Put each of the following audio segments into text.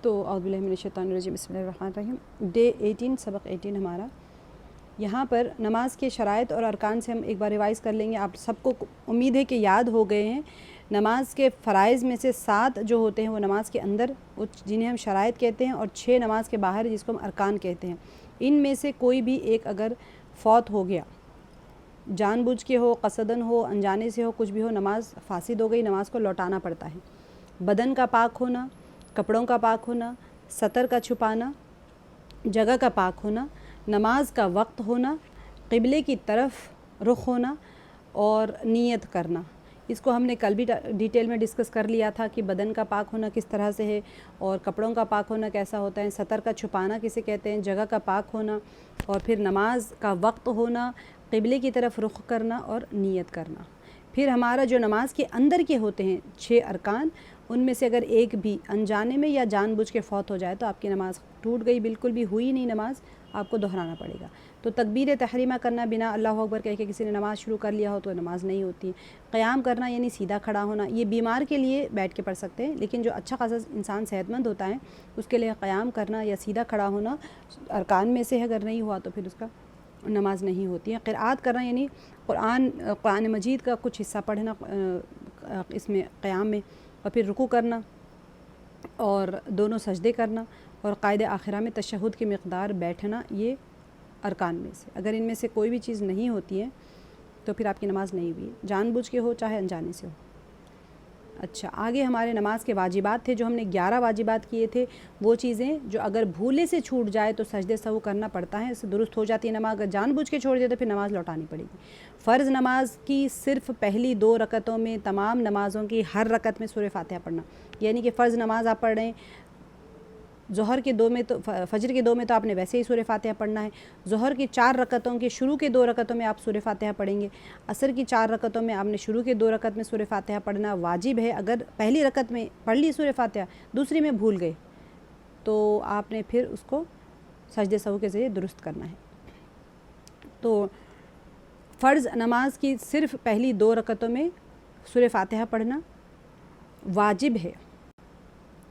تو اعوذ باللہ من الشیطان الرجیم، بسم اللہ الرحمن الرحیم۔ ڈے 18 سبق 18 ہمارا، یہاں پر نماز کے شرائط اور ارکان سے ہم ایک بار ریوائز کر لیں گے۔ آپ سب کو امید ہے کہ یاد ہو گئے ہیں۔ نماز کے فرائض میں سے 7 جو ہوتے ہیں وہ نماز کے اندر، جنہیں ہم شرائط کہتے ہیں، اور 6 نماز کے باہر جس کو ہم ارکان کہتے ہیں۔ ان میں سے کوئی بھی ایک اگر فوت ہو گیا، جان بوجھ کے ہو، قصدن ہو، انجانے سے ہو، کچھ بھی ہو، نماز فاسد ہو گئی، نماز کو لوٹانا پڑتا ہے۔ بدن کا پاک ہونا، کپڑوں کا پاک ہونا، سطر کا چھپانا، جگہ کا پاک ہونا، نماز کا وقت ہونا، قبلے کی طرف رخ ہونا اور نیت کرنا۔ اس کو ہم نے کل بھی ڈیٹیل میں ڈسکس کر لیا تھا کہ بدن کا پاک ہونا کس طرح سے ہے اور کپڑوں کا پاک ہونا کیسا ہوتا ہے، سطر کا چھپانا کسے کہتے ہیں، جگہ کا پاک ہونا، اور پھر نماز کا وقت ہونا، قبلے کی طرف رخ کرنا اور نیت کرنا۔ پھر ہمارا جو نماز کے اندر کے ہوتے ہیں 6 ارکان، ان میں سے اگر ایک بھی انجانے میں یا جان بوجھ کے فوت ہو جائے تو آپ کی نماز ٹوٹ گئی، بالکل بھی ہوئی نہیں نماز، آپ کو دہرانا پڑے گا۔ تو تکبیر تحریمہ کرنا بنا اللہ اکبر کہہ کے کسی نے نماز شروع کر لیا ہو تو نماز نہیں ہوتی۔ قیام کرنا یعنی سیدھا کھڑا ہونا، یہ بیمار کے لیے بیٹھ کے پڑھ سکتے ہیں، لیکن جو اچھا خاصا انسان صحت مند ہوتا ہے اس کے لیے قیام کرنا یا سیدھا کھڑا ہونا ارکان میں سے اگر نہیں ہوا تو پھر اس کا نماز نہیں ہوتی ہے۔ قرأت کرنا یعنی قرآن مجید کا کچھ حصہ پڑھنا اس میں قیام میں، اور پھر رکوع کرنا اور دونوں سجدے کرنا اور قائد آخرہ میں تشہد کی مقدار بیٹھنا، یہ ارکان میں سے اگر ان میں سے کوئی بھی چیز نہیں ہوتی ہے تو پھر آپ کی نماز نہیں ہوئی، جان بوجھ کے ہو چاہے انجانے سے ہو۔ اچھا، آگے ہمارے نماز کے واجبات تھے جو ہم نے 11 واجبات کیے تھے، وہ چیزیں جو اگر بھولے سے چھوٹ جائے تو سجدے سہو کرنا پڑتا ہے، اس سے درست ہو جاتی ہے نماز۔ اگر جان بوجھ کے چھوڑ دے تو پھر نماز لوٹانی پڑے گی۔ فرض نماز کی صرف پہلی 2 رکعتوں میں تمام نمازوں کی ہر رکعت میں سورہ فاتحہ پڑھنا، یعنی کہ فرض نماز آپ پڑھ رہے ہیں، ظہر کے 2 میں تو فجر کے 2 میں تو آپ نے ویسے ہی سورہ فاتحہ پڑھنا ہے، ظہر کی 4 رکعتوں کے شروع کے 2 رکعتوں میں آپ سورہ فاتحہ پڑھیں گے، عصر کی 4 رکعتوں میں آپ نے شروع کے 2 رکعت میں سورہ فاتحہ پڑھنا واجب ہے۔ اگر پہلی رکعت میں پڑھ لی سورہ فاتحہ، دوسری میں بھول گئے تو آپ نے پھر اس کو سجدے سہو کے ذریعے درست کرنا ہے۔ تو فرض نماز کی صرف پہلی 2 رکعتوں میں سورہ فاتحہ پڑھنا واجب ہے،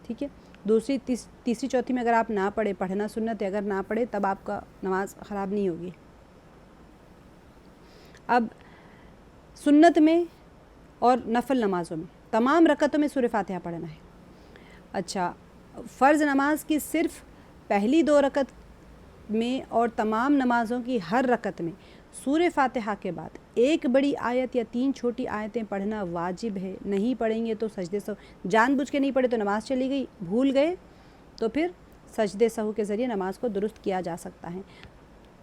ٹھیک ہے۔ دوسری تیسری چوتھی میں اگر آپ نہ پڑھے، پڑھنا سنت ہے، اگر نہ پڑھے تب آپ کا نماز خراب نہیں ہوگی۔ اب سنت میں اور نفل نمازوں میں تمام رکعتوں میں سورہ فاتحہ پڑھنا ہے۔ اچھا، فرض نماز کی صرف پہلی 2 رکعت میں اور تمام نمازوں کی ہر رکعت میں سورہ فاتحہ کے بعد ایک بڑی آیت یا 3 چھوٹی آیتیں پڑھنا واجب ہے۔ نہیں پڑھیں گے تو سجدے سہو، جان بوجھ کے نہیں پڑھے تو نماز چلی گئی، بھول گئے تو پھر سجدے سہو کے ذریعے نماز کو درست کیا جا سکتا ہے۔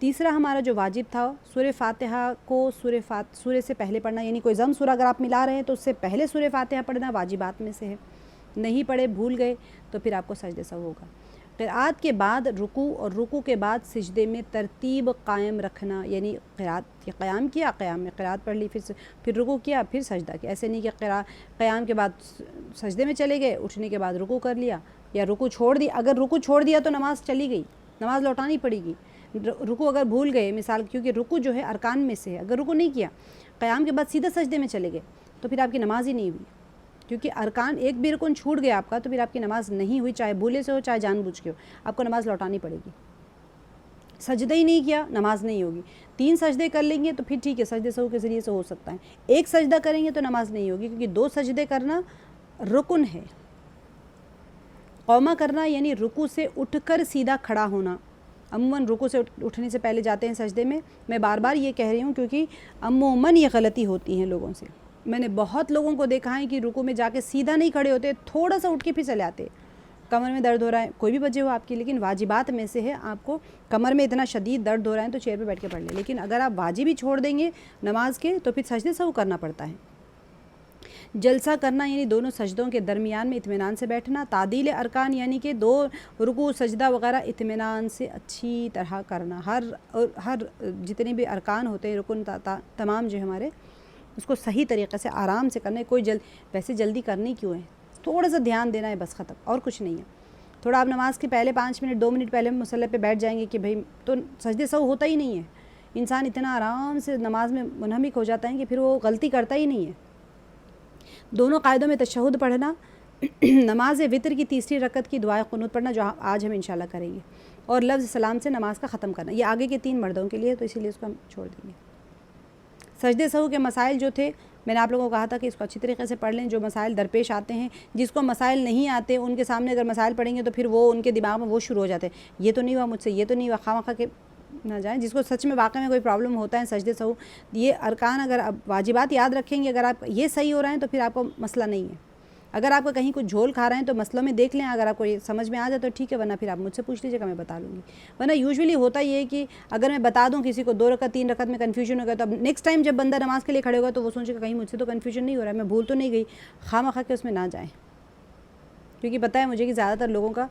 تیسرا ہمارا جو واجب تھا، سورہ فاتحہ کو سورہ سے پہلے پڑھنا، یعنی کوئی ضم سورہ اگر آپ ملا رہے ہیں تو اس سے پہلے سورہ فاتحہ پڑھنا واجبات میں سے ہے۔ نہیں پڑھے، بھول گئے تو پھر آپ کو سجدے سہو ہوگا۔ قرأت کے بعد رکوع اور رکوع کے بعد سجدے میں ترتیب قائم رکھنا، یعنی قیام کیا، قیام میں قرأت پڑھ لی، پھر رکوع کیا، پھر سجدہ کیا۔ ایسے نہیں کہ قیام کے بعد سجدے میں چلے گئے، اٹھنے کے بعد رکوع کر لیا یا رکوع چھوڑ دی۔ اگر رکوع چھوڑ دیا تو نماز چلی گئی، نماز لوٹانی پڑے گی۔ رکوع اگر بھول گئے مثال، کیونکہ رکوع جو ہے ارکان میں سے ہے، اگر رکوع نہیں کیا، قیام کے بعد سیدھا سجدے میں چلے گئے تو پھر آپ کی نماز ہی نہیں ہوئی، کیونکہ ارکان ایک بھی رکن چھوٹ گیا آپ کا تو پھر آپ کی نماز نہیں ہوئی، چاہے بھولے سے ہو چاہے جان بوجھ کے ہو، آپ کو نماز لوٹانی پڑے گی۔ سجدہ ہی نہیں کیا، نماز نہیں ہوگی۔ 3 سجدے کر لیں گے تو پھر ٹھیک ہے، سجدے سہو کے ذریعے سے ہو سکتا ہے۔ 1 سجدہ کریں گے تو نماز نہیں ہوگی، کیونکہ 2 سجدے کرنا رکن ہے۔ قومہ کرنا یعنی رکوع سے اٹھ کر سیدھا کھڑا ہونا۔ عموماً رکوع سے اٹھنے سے پہلے جاتے ہیں سجدے میں بار بار یہ کہہ رہی ہوں کیونکہ عموماً یہ غلطی ہوتی ہیں لوگوں سے۔ میں نے بہت لوگوں کو دیکھا ہے کہ رکوع میں جا کے سیدھا نہیں کھڑے ہوتے، تھوڑا سا اٹھ کے پھر چلے آتے، کمر میں درد ہو رہا ہے، کوئی بھی وجہ ہو آپ کی، لیکن واجبات میں سے ہے آپ کو کمر میں اتنا شدید درد ہو رہا ہے تو چیئر پہ بیٹھ کے پڑھ لیں، لیکن اگر آپ واجب ہی چھوڑ دیں گے نماز کے تو پھر سجدے سہو کرنا پڑتا ہے۔ جلسہ کرنا یعنی دونوں سجدوں کے درمیان میں اطمینان سے بیٹھنا۔ تعدیل ارکان یعنی کہ 2 رکوع سجدہ وغیرہ اطمینان سے اچھی طرح کرنا۔ ہر جتنے بھی ارکان ہوتے ہیں رکن تمام جو ہمارے، اس کو صحیح طریقے سے آرام سے کرنا ہے۔ کوئی ویسے جلدی کرنی کیوں ہے، تھوڑا سا دھیان دینا ہے بس، ختم، اور کچھ نہیں ہے۔ تھوڑا آپ نماز کے پہلے 5 منٹ 2 منٹ پہلے مصلی پہ بیٹھ جائیں گے کہ بھائی، تو سجدے سہو ہوتا ہی نہیں ہے۔ انسان اتنا آرام سے نماز میں منہمک ہو جاتا ہے کہ پھر وہ غلطی کرتا ہی نہیں ہے۔ دونوں قاعدوں میں تشہد پڑھنا، نماز وطر کی تیسری رکعت کی دعائے قنوت پڑھنا، جو آج ہم انشاءاللہ کریں گے، اور لفظ سلام سے نماز کا ختم کرنا. یہ آگے کے 3 مردوں کے لیے، تو اسی لیے اس کو ہم چھوڑ دیں گے. سجدے سہو کے مسائل جو تھے، میں نے آپ لوگوں کو کہا تھا کہ اس کو اچھی طریقے سے پڑھ لیں. جو مسائل درپیش آتے ہیں، جس کو مسائل نہیں آتے ان کے سامنے اگر مسائل پڑھیں گے تو پھر وہ ان کے دماغ میں وہ شروع ہو جاتے ہیں، یہ تو نہیں ہوا مجھ سے، یہ تو نہیں ہوا، خواہ کے نہ جائیں. جس کو سچ میں واقع میں کوئی پرابلم ہوتا ہے سجدے سہو، یہ ارکان اگر آپ واجبات یاد رکھیں گے، اگر آپ یہ صحیح ہو رہے ہیں تو پھر آپ کو مسئلہ نہیں ہے. اگر آپ کو کہیں کچھ جھول کھا رہے ہیں تو مسئلوں میں دیکھ لیں، اگر آپ کو یہ سمجھ میں آ جائے تو ٹھیک ہے، ورنہ پھر آپ مجھ سے پوچھ لیجیے گا، میں بتا لوں گی. ورنہ یوزولی ہوتا یہ ہے کہ اگر میں بتا دوں کسی کو 2 رکعت 3 رکعت میں کنفیوژن ہو گیا، تو اب نیکسٹ ٹائم جب بندہ نماز کے لیے کھڑے ہوگا تو وہ سوچے گا کہیں مجھ سے تو کنفیوژن نہیں ہو رہا ہے، میں بھول تو نہیں گئی. خواہ کے اس میں نہ جائیں، کیونکہ پتہ ہے مجھے کہ زیادہ تر لوگوں کا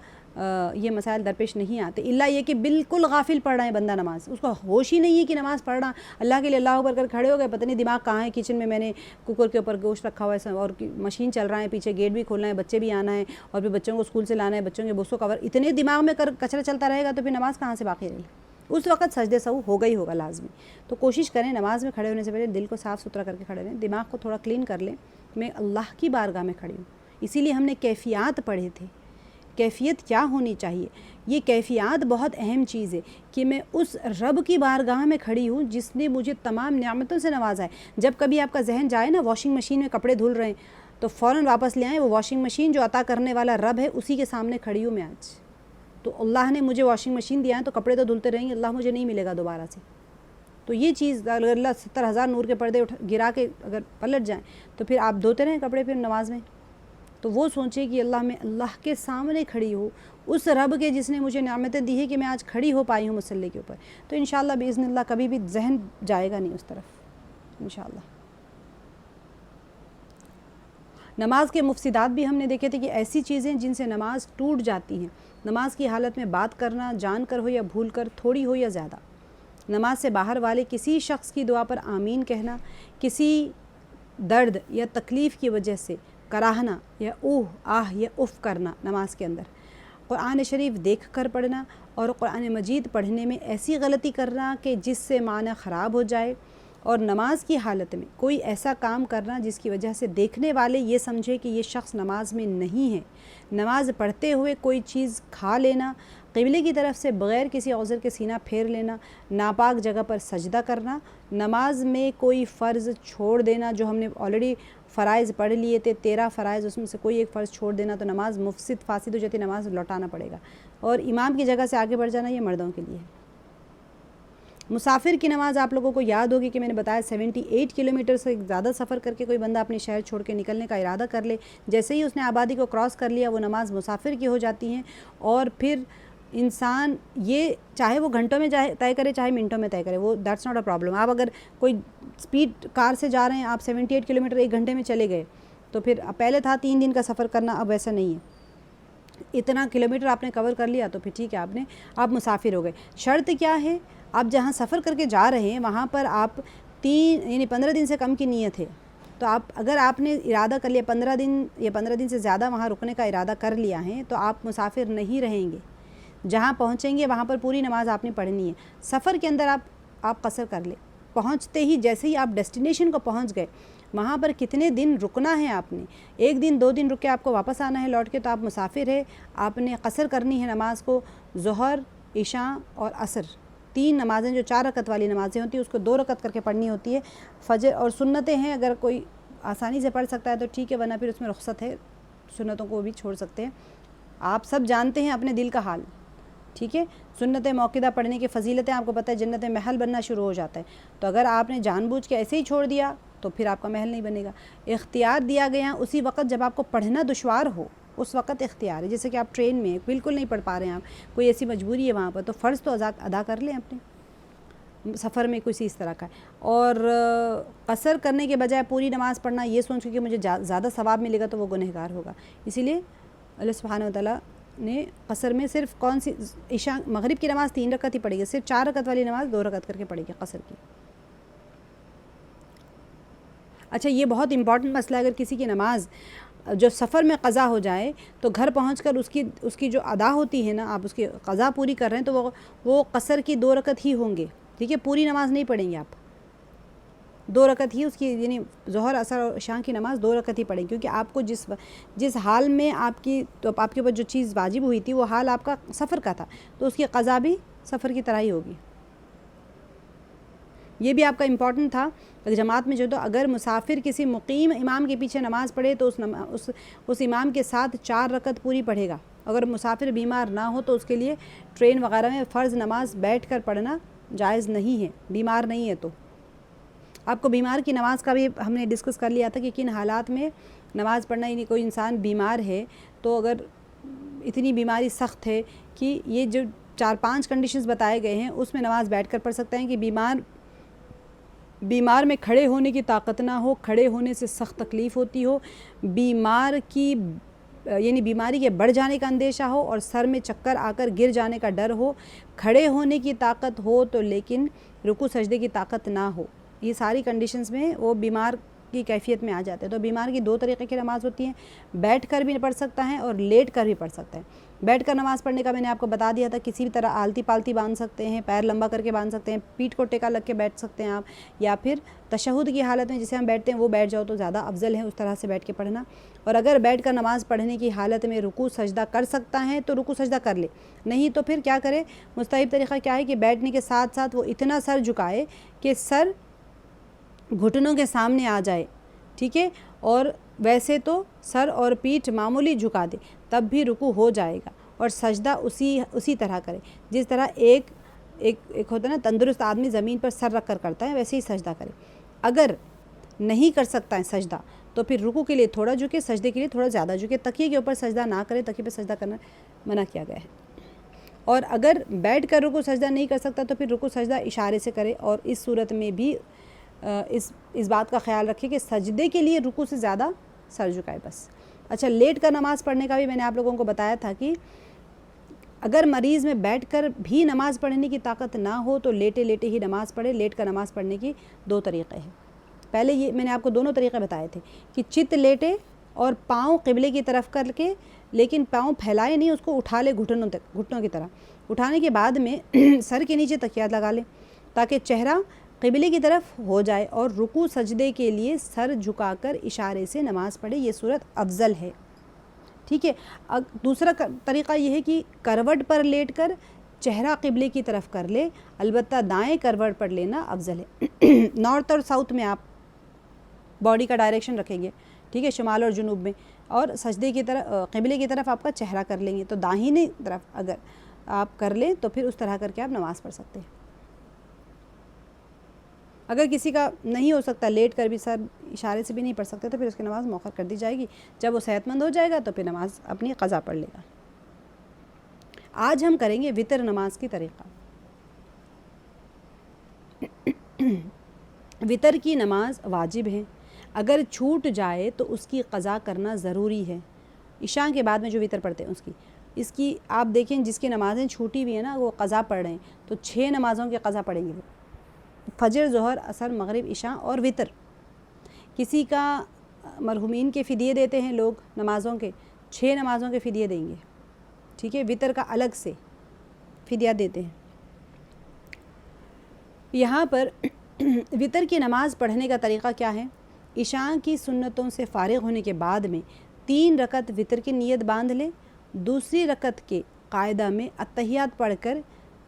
یہ مسائل درپیش نہیں آتے، الا یہ کہ بالکل غافل پڑھ رہا ہے بندہ نماز، اس کو ہوش ہی نہیں ہے کہ نماز پڑھ رہا، اللہ کے لیے اللہ اکبر کر کھڑے ہو گئے، پتہ نہیں دماغ کہاں ہے، کچن میں میں نے کوکر کے اوپر گوشت رکھا ہوا ہے اور مشین چل رہا ہے، پیچھے گیٹ بھی کھولنا ہے، بچے بھی آنا ہے، اور پھر بچوں کو اسکول سے لانا ہے، بچوں کے بکس کو کور، اتنے دماغ میں کچرا چلتا رہے گا تو پھر نماز کہاں سے باقی رہی. اس وقت سجدے سہو ہوگا ہی ہوگا لازمی. تو کوشش کریں نماز میں کھڑے ہونے سے پہلے دل کو صاف ستھرا کر کے کھڑے رہیں، دماغ کو تھوڑا کلین کر لیں. میں اللہ کی بارگاہ میں کھڑی ہوں، اسی لیے ہم نے کیفیات پڑھے تھے. کیفیت کیا ہونی چاہیے، یہ کیفیات بہت اہم چیز ہے کہ میں اس رب کی بارگاہ میں کھڑی ہوں جس نے مجھے تمام نعمتوں سے نوازا ہے. جب کبھی آپ کا ذہن جائے نا واشنگ مشین میں کپڑے دھل رہے ہیں تو فوراً واپس لے آئیں، وہ واشنگ مشین جو عطا کرنے والا رب ہے اسی کے سامنے کھڑی ہوں میں آج. تو اللہ نے مجھے واشنگ مشین دیا ہے تو کپڑے تو دھلتے رہیں گے، اللہ مجھے نہیں ملے گا دوبارہ سے. تو یہ چیز اگر اللہ 70,000 نور کے پردے گرا کے اگر پلٹ جائیں تو پھر آپ دھوتے رہیں کپڑے پھر نماز میں. تو وہ سوچے کہ اللہ میں اللہ کے سامنے کھڑی ہوں، اس رب کے جس نے مجھے نعمتیں دی ہے کہ میں آج کھڑی ہو پائی ہوں مصلی کے اوپر. تو انشاءاللہ باذن اللہ کبھی بھی ذہن جائے گا نہیں اس طرف انشاءاللہ. نماز کے مفسدات بھی ہم نے دیکھے تھے کہ ایسی چیزیں جن سے نماز ٹوٹ جاتی ہیں. نماز کی حالت میں بات کرنا، جان کر ہو یا بھول کر، تھوڑی ہو یا زیادہ. نماز سے باہر والے کسی شخص کی دعا پر آمین کہنا، کسی درد یا تکلیف کی وجہ سے کراہنا یا اوہ آہ یا اف کرنا نماز کے اندر. قرآن شریف دیکھ کر پڑھنا اور قرآن مجید پڑھنے میں ایسی غلطی کرنا کہ جس سے معنی خراب ہو جائے، اور نماز کی حالت میں کوئی ایسا کام کرنا جس کی وجہ سے دیکھنے والے یہ سمجھے کہ یہ شخص نماز میں نہیں ہے. نماز پڑھتے ہوئے کوئی چیز کھا لینا، قبلے کی طرف سے بغیر کسی عذر کے سینہ پھیر لینا، ناپاک جگہ پر سجدہ کرنا، نماز میں کوئی فرض چھوڑ دینا. جو ہم نے آلریڈی فرائض پڑھ لیے تھے 13 فرائض، اس میں سے کوئی ایک فرض چھوڑ دینا تو نماز مفسد فاسد ہو جاتی، نماز لوٹانا پڑے گا. اور امام کی جگہ سے آگے بڑھ جانا یہ مردوں کے لیے. مسافر کی نماز آپ لوگوں کو یاد ہوگی کہ میں نے بتایا 78 کلومیٹر سے زیادہ سفر کر کے کوئی بندہ اپنے شہر چھوڑ کے نکلنے کا ارادہ کر لے، جیسے ہی اس نے آبادی کو کراس کر لیا وہ نماز مسافر کی ہو جاتی ہیں. اور پھر انسان یہ چاہے وہ گھنٹوں میں طے کرے چاہے منٹوں میں طے کرے، وہ دیٹس ناٹ اے پرابلم. آپ اگر کوئی اسپیڈ کار سے جا رہے ہیں، آپ 78 کلومیٹر 1 گھنٹے میں چلے گئے تو پھر پہلے تھا 3 دن کا سفر کرنا، اب ایسا نہیں ہے. اتنا کلومیٹر آپ نے کور کر لیا تو پھر ٹھیک ہے، آپ مسافر ہو گئے. شرط کیا ہے؟ آپ جہاں سفر کر کے جا رہے ہیں وہاں پر آپ 15 دن سے کم کی نیت ہے. تو اگر آپ نے ارادہ کر لیا 15 دن یا 15 دن سے زیادہ وہاں رکنے کا ارادہ کر لیا ہے تو آپ مسافر نہیں رہیں گے. جہاں پہنچیں گے وہاں پر پوری نماز آپ نے پڑھنی ہے. سفر کے اندر آپ قصر کر لیں. پہنچتے ہی جیسے ہی آپ ڈیسٹینیشن کو پہنچ گئے وہاں پر کتنے دن رکنا ہے آپ نے، 1 دن 2 دن رک کے آپ کو واپس آنا ہے لوٹ کے، تو آپ مسافر ہے. آپ نے قصر کرنی ہے نماز کو. ظہر، عشاء اور عصر 3 نمازیں جو 4 رکعت والی نمازیں ہوتی ہیں اس کو 2 رکعت کر کے پڑھنی ہوتی ہے. فجر اور سنتیں ہیں، اگر کوئی آسانی سے پڑھ سکتا ہے تو ٹھیک ہے، ورنہ پھر اس میں رخصت ہے، سنتوں کو بھی چھوڑ سکتے ہیں. آپ سب جانتے ہیں اپنے دل کا حال، ٹھیک ہے. سنت موقدہ پڑھنے کی فضیلتیں آپ کو پتہ ہے، جنت محل بننا شروع ہو جاتا ہے. تو اگر آپ نے جان بوجھ کے ایسے ہی چھوڑ دیا تو پھر آپ کا محل نہیں بنے گا. اختیار دیا گیا اسی وقت جب آپ کو پڑھنا دشوار ہو، اس وقت اختیار ہے. جیسے کہ آپ ٹرین میں بالکل نہیں پڑھ پا رہے ہیں، آپ کوئی ایسی مجبوری ہے وہاں پر، تو فرض تو ادا کر لیں اپنے سفر میں کسی اس طرح کا. اور قصر کرنے کے بجائے پوری نماز پڑھنا یہ سوچ کے کہ مجھے زیادہ ثواب ملے گا تو وہ گنہگار ہوگا. اسی لیے اللہ سبحانہ و تعالیٰ نے قصر میں صرف کون سی عشاء مغرب کی نماز 3 رکعت ہی پڑے گی، صرف 4 رکعت والی نماز 2 رکعت کر کے پڑے گی قصر کی. اچھا، یہ بہت امپورٹنٹ مسئلہ ہے. اگر کسی کی نماز جو سفر میں قضا ہو جائے تو گھر پہنچ کر اس کی جو ادا ہوتی ہے نا، آپ اس کی قضا پوری کر رہے ہیں تو وہ قصر کی 2 رکعت ہی ہوں گے، ٹھیک ہے. پوری نماز نہیں پڑھیں گے آپ. 2 رکعت ہی اس کی، یعنی ظہر اثر اور عشاء کی نماز 2 رکعت ہی پڑھیں، کیونکہ آپ کو جس حال میں آپ کے اوپر جو چیز واجب ہوئی تھی وہ حال آپ کا سفر کا تھا، تو اس کی قضا بھی سفر کی طرح ہی ہوگی۔ یہ بھی آپ کا امپورٹنٹ تھا جماعت میں جو، تو اگر مسافر کسی مقیم امام کے پیچھے نماز پڑھے تو اس امام کے ساتھ 4 رکعت پوری پڑھے گا۔ اگر مسافر بیمار نہ ہو تو اس کے لیے ٹرین وغیرہ میں فرض نماز بیٹھ کر پڑھنا جائز نہیں ہے، بیمار نہیں ہے۔ تو آپ کو بیمار کی نماز کا بھی ہم نے ڈسکس کر لیا تھا کہ کن حالات میں نماز پڑھنا، یعنی کوئی انسان بیمار ہے تو اگر اتنی بیماری سخت ہے کہ یہ جو 4-5 کنڈیشنز بتائے گئے ہیں اس میں نماز بیٹھ کر پڑھ سکتے ہیں، کہ بیمار میں کھڑے ہونے کی طاقت نہ ہو، کھڑے ہونے سے سخت تکلیف ہوتی ہو، یعنی بیماری کے بڑھ جانے کا اندیشہ ہو، اور سر میں چکر آ کر گر جانے کا ڈر ہو، کھڑے ہونے کی طاقت ہو تو لیکن رکوع سجدے کی طاقت نہ ہو، یہ ساری کنڈیشنز میں وہ بیمار کی کیفیت میں آ جاتے ہیں۔ تو بیمار کی 2 طریقے کی نماز ہوتی ہیں، بیٹھ کر بھی پڑھ سکتا ہے اور لیٹ کر بھی پڑھ سکتا ہے۔ بیٹھ کر نماز پڑھنے کا میں نے آپ کو بتا دیا تھا، کسی بھی طرح آلتی پالتی باندھ سکتے ہیں، پیر لمبا کر کے باندھ سکتے ہیں، پیٹھ کو ٹیکا لگ کے بیٹھ سکتے ہیں آپ، یا پھر تشہد کی حالت میں جسے ہم بیٹھتے ہیں وہ بیٹھ جاؤ تو زیادہ افضل ہے اس طرح سے بیٹھ کے پڑھنا۔ اور اگر بیٹھ کر نماز پڑھنے کی حالت میں رکوع سجدہ کر سکتا ہے تو رکوع سجدہ کر لے، نہیں تو پھر کیا کرے؟ مستحب طریقہ کیا ہے کہ بیٹھنے کے ساتھ ساتھ وہ اتنا سر جھکائے کہ سر گھٹنوں کے سامنے آ جائے، ٹھیک ہے، اور ویسے تو سر اور پیٹھ معمولی جھکا دے تب بھی رکوع ہو جائے گا، اور سجدہ اسی طرح کرے جس طرح ایک ہوتا ہے نا تندرست آدمی زمین پر سر رکھ کر کرتا ہے، ویسے ہی سجدہ کرے۔ اگر نہیں کر سکتا ہے سجدہ تو پھر رکوع کے لیے تھوڑا جھکے، سجدے کے لیے تھوڑا زیادہ جھکے، تکیے کے اوپر سجدہ نہ کرے، تکیے پہ سجدہ کرنا منع کیا گیا ہے۔ اور اگر بیٹھ کر رکوع سجدہ نہیں کر سکتا تو پھر رکوع سجدہ اشارے سے کرے، اور اس صورت میں بھی اس بات کا خیال رکھے کہ سجدے کے لیے رکوع سے زیادہ سر جھکائے بس۔ اچھا، لیٹ کر نماز پڑھنے کا بھی میں نے آپ لوگوں کو بتایا تھا کہ اگر مریض میں بیٹھ کر بھی نماز پڑھنے کی طاقت نہ ہو تو لیٹے لیٹے ہی نماز پڑھے۔ لیٹ کر نماز پڑھنے کی 2 طریقے ہیں، پہلے یہ میں نے آپ کو دونوں طریقے بتائے تھے کہ چت لیٹے اور پاؤں قبلے کی طرف کر کے، لیکن پاؤں پھیلائے نہیں، اس کو اٹھا لے گھٹنوں کی طرح، اٹھانے کے بعد میں سر کے نیچے تکیہ لگا لے تاکہ چہرہ قبلے کی طرف ہو جائے، اور رکوع سجدے کے لیے سر جھکا کر اشارے سے نماز پڑھے، یہ صورت افضل ہے، ٹھیک ہے۔ دوسرا طریقہ یہ ہے کہ کروٹ پر لیٹ کر چہرہ قبلے کی طرف کر لے، البتہ دائیں کروٹ پر لینا افضل ہے۔ نارتھ اور ساؤتھ میں آپ باڈی کا ڈائریکشن رکھیں گے، ٹھیک ہے، شمال اور جنوب میں، اور سجدے کی طرف قبلے کی طرف آپ کا چہرہ کر لیں گے، تو داہنی طرف اگر آپ کر لیں تو پھر اس طرح کر کے آپ نماز پڑھ سکتے ہیں۔ اگر کسی کا نہیں ہو سکتا لیٹ کر بھی، سر اشارے سے بھی نہیں پڑھ سکتے، تو پھر اس کی نماز مؤخر کر دی جائے گی، جب وہ صحت مند ہو جائے گا تو پھر نماز اپنی قضا پڑھ لے گا۔ آج ہم کریں گے وتر نماز کی طریقہ۔ وتر کی نماز واجب ہے، اگر چھوٹ جائے تو اس کی قضا کرنا ضروری ہے۔ عشاء کے بعد میں جو وتر پڑھتے ہیں اس کی آپ دیکھیں، جس کی نمازیں چھوٹی ہوئی ہیں نا وہ قضا پڑھ رہے ہیں، تو 6 نمازوں کی قضا پڑھیں گے وہ، فجر، ظہر، عصر، مغرب، عشاء اور وتر۔ کسی کا مرحومین کے فدیے دیتے ہیں لوگ نمازوں کے، 6 نمازوں کے فدیے دیں گے، ٹھیک ہے، وتر کا الگ سے فدیہ دیتے ہیں۔ یہاں پر وتر کی نماز پڑھنے کا طریقہ کیا ہے؟ عشاء کی سنتوں سے فارغ ہونے کے بعد میں 3 رکعت وتر کی نیت باندھ لے، دوسری رکعت کے قاعدہ میں اتحیات پڑھ کر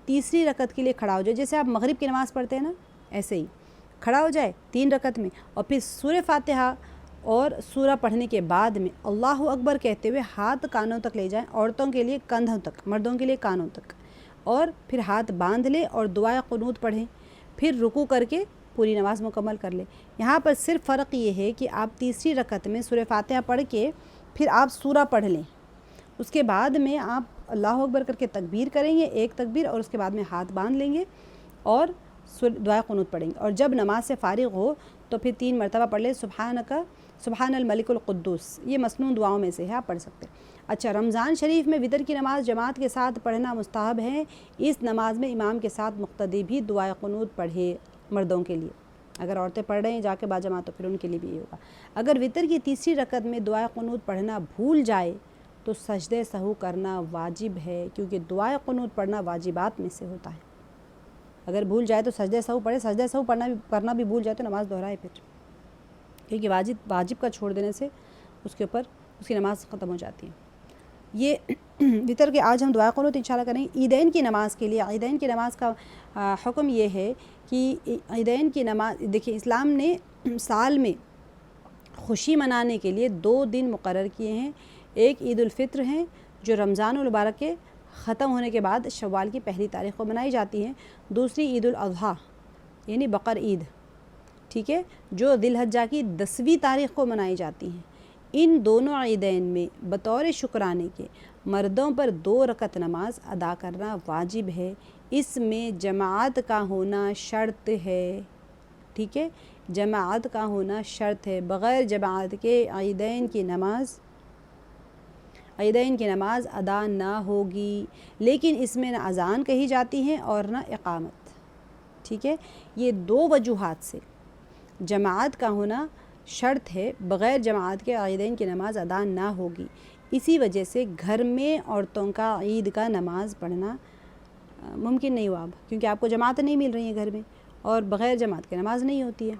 تیسری رکعت کے لیے کھڑا ہو جائے، جیسے آپ مغرب کی نماز پڑھتے ہیں نا، ایسے ہی کھڑا ہو جائے 3 رکعت میں، اور پھر سورہ فاتحہ اور سورہ پڑھنے کے بعد میں اللہ اکبر کہتے ہوئے ہاتھ کانوں تک لے جائیں، عورتوں کے لیے کندھوں تک، مردوں کے لیے کانوں تک، اور پھر ہاتھ باندھ لے اور دعائے قنوت پڑھیں، پھر رکوع کر کے پوری نماز مکمل کر لے۔ یہاں پر صرف فرق یہ ہے کہ آپ تیسری رکعت میں سورہ فاتحہ پڑھ کے پھر آپ سورہ پڑھ لیں، اس کے بعد میں آپ اللہ اکبر کر کے تکبیر کریں گے، 1 تکبیر، اور اس کے بعد میں ہاتھ باندھ لیں گے اور دعائے قنوت پڑھیں گے، اور جب نماز سے فارغ ہو تو پھر 3 مرتبہ پڑھ لیں سبحان الملک القدوس، یہ مسنون دعاؤں میں سے ہے، آپ پڑھ سکتے ہیں۔ اچھا، رمضان شریف میں وتر کی نماز جماعت کے ساتھ پڑھنا مستحب ہے، اس نماز میں امام کے ساتھ مقتدی بھی دعائے قنوت پڑھے، مردوں کے لیے، اگر عورتیں پڑھ رہے ہیں جا کے باجماعت تو پھر ان کے لیے بھی یہ ہوگا۔ اگر وتر کی تیسری رکعت میں دعائے قنوت پڑھنا بھول جائے تو سجدہ سہو کرنا واجب ہے، کیونکہ دعائے قنوت پڑھنا واجبات میں سے ہوتا ہے۔ اگر بھول جائے تو سجدہ سہو پڑھے، سجدہ سہو کرنا بھی بھول جائے تو نماز دہرائے پھر، کیونکہ واجب کا چھوڑ دینے سے اس کے اوپر اس کی نماز ختم ہو جاتی ہے۔ یہ وطر کے آج ہم دعا قنوت انشاءاللہ کریں۔ عیدین کی نماز کے لیے، عیدین کی نماز کا حکم یہ ہے کہ عیدین کی نماز، دیکھیں اسلام نے سال میں خوشی منانے کے لیے 2 دن مقرر کیے ہیں۔ ایک عید الفطر ہیں جو رمضان المبارک کے ختم ہونے کے بعد شوال کی پہلی تاریخ کو منائی جاتی ہے، دوسری عید الاضحیٰ یعنی بقر عید، ٹھیک ہے، جو ذی الحجہ کی 10ویں تاریخ کو منائی جاتی ہیں۔ ان دونوں عیدین میں بطور شکرانے کے مردوں پر 2 رکعت نماز ادا کرنا واجب ہے، اس میں جماعت کا ہونا شرط ہے، ٹھیک ہے، جماعت کا ہونا شرط ہے، بغیر جماعت کے عیدین کی نماز ادا نہ ہوگی، لیکن اس میں نہ اذان کہی جاتی ہے اور نہ اقامت، ٹھیک ہے۔ یہ 2 وجوہات سے جماعت کا ہونا شرط ہے، بغیر جماعت کے عیدین کی نماز ادا نہ ہوگی، اسی وجہ سے گھر میں عورتوں کا عید کا نماز پڑھنا ممکن نہیں ہوا اب، کیونکہ آپ کو جماعت نہیں مل رہی ہے گھر میں، اور بغیر جماعت کے نماز نہیں ہوتی ہے،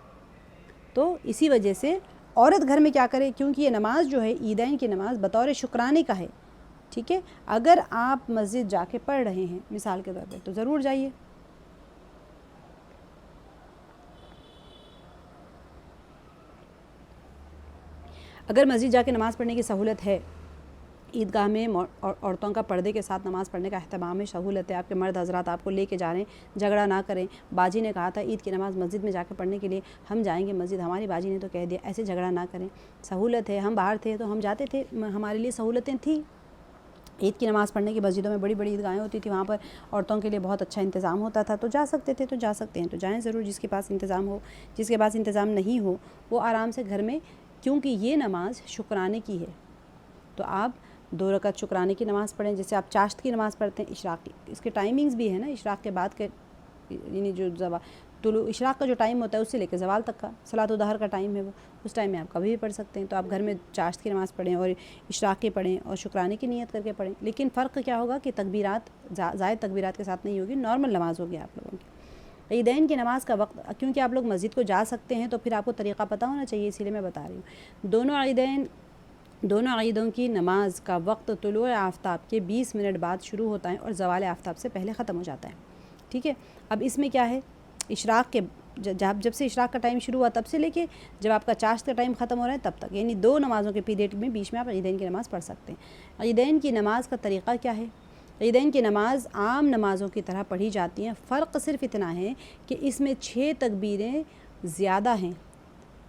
تو اسی وجہ سے عورت گھر میں کیا کرے، کیونکہ یہ نماز جو ہے عیدین کی نماز بطور شکرانے کا ہے، ٹھیک ہے۔ اگر آپ مسجد جا کے پڑھ رہے ہیں مثال کے طور پہ تو ضرور جائیے، اگر مسجد جا کے نماز پڑھنے کی سہولت ہے، عیدگاہ میں عورتوں کا پردے کے ساتھ نماز پڑھنے کا اہتمام ہے، سہولت ہے، آپ کے مرد حضرات آپ کو لے کے جا رہے ہیں، جھگڑا نہ کریں۔ باجی نے کہا تھا عید کی نماز مسجد میں جا کے پڑھنے کے لیے، ہم جائیں گے مسجد، ہماری باجی نے تو کہہ دیا، ایسے جھگڑا نہ کریں، سہولت ہے، ہم باہر تھے تو ہم جاتے تھے، ہمارے لیے سہولتیں تھیں۔ عید کی نماز پڑھنے کی مسجدوں میں بڑی بڑی عیدگاہیں ہوتی تھی، وہاں پر عورتوں کے لیے بہت اچھا انتظام ہوتا تھا، تو جا سکتے تھے، تو جا سکتے ہیں تو جائیں ضرور، جس کے پاس انتظام ہو۔ جس کے پاس انتظام نہیں ہو وہ آرام سے گھر میں، کیونکہ یہ نماز شکرانے کی ہے، تو آپ 2 رکعت شکرانے کی نماز پڑھیں، جیسے آپ چاشت کی نماز پڑھتے ہیں، اشراق کی، اس کے ٹائمنگز بھی ہے نا، اشراق کے بعد کے یعنی جو طلوع اشراق کا جو ٹائم ہوتا ہے اس سے لے کے زوال تک کا صلاۃ الظہر کا ٹائم ہے، وہ اس ٹائم میں آپ کبھی بھی پڑھ سکتے ہیں، تو آپ گھر میں چاشت کی نماز پڑھیں اور اشراق کی پڑھیں اور شکرانے کی نیت کر کے پڑھیں، لیکن فرق کیا ہوگا کہ تکبیرات زائد تکبیرات کے ساتھ نہیں ہوگی، نارمل نماز ہوگی آپ لوگوں کی۔ عیدین کی نماز کا وقت، کیونکہ آپ لوگ مسجد کو جا سکتے ہیں تو پھر آپ کو طریقہ پتہ ہونا چاہیے، اسی لیے میں بتا رہی ہوں۔ دونوں عیدوں کی نماز کا وقت طلوع آفتاب کے 20 منٹ بعد شروع ہوتا ہے اور زوال آفتاب سے پہلے ختم ہو جاتا ہے، ٹھیک ہے۔ اب اس میں کیا ہے، اشراق کے جب سے اشراق کا ٹائم شروع ہوا تب سے لے کے جب آپ کا چاشت کا ٹائم ختم ہو رہا ہے تب تک، یعنی 2 نمازوں کے پیریڈ میں بیچ میں آپ عیدین کی نماز پڑھ سکتے ہیں۔ عیدین کی نماز کا طریقہ کیا ہے، عیدین کی نماز عام نمازوں کی طرح پڑھی جاتی ہیں، فرق صرف اتنا ہے کہ اس میں 6 تکبیریں زیادہ ہیں،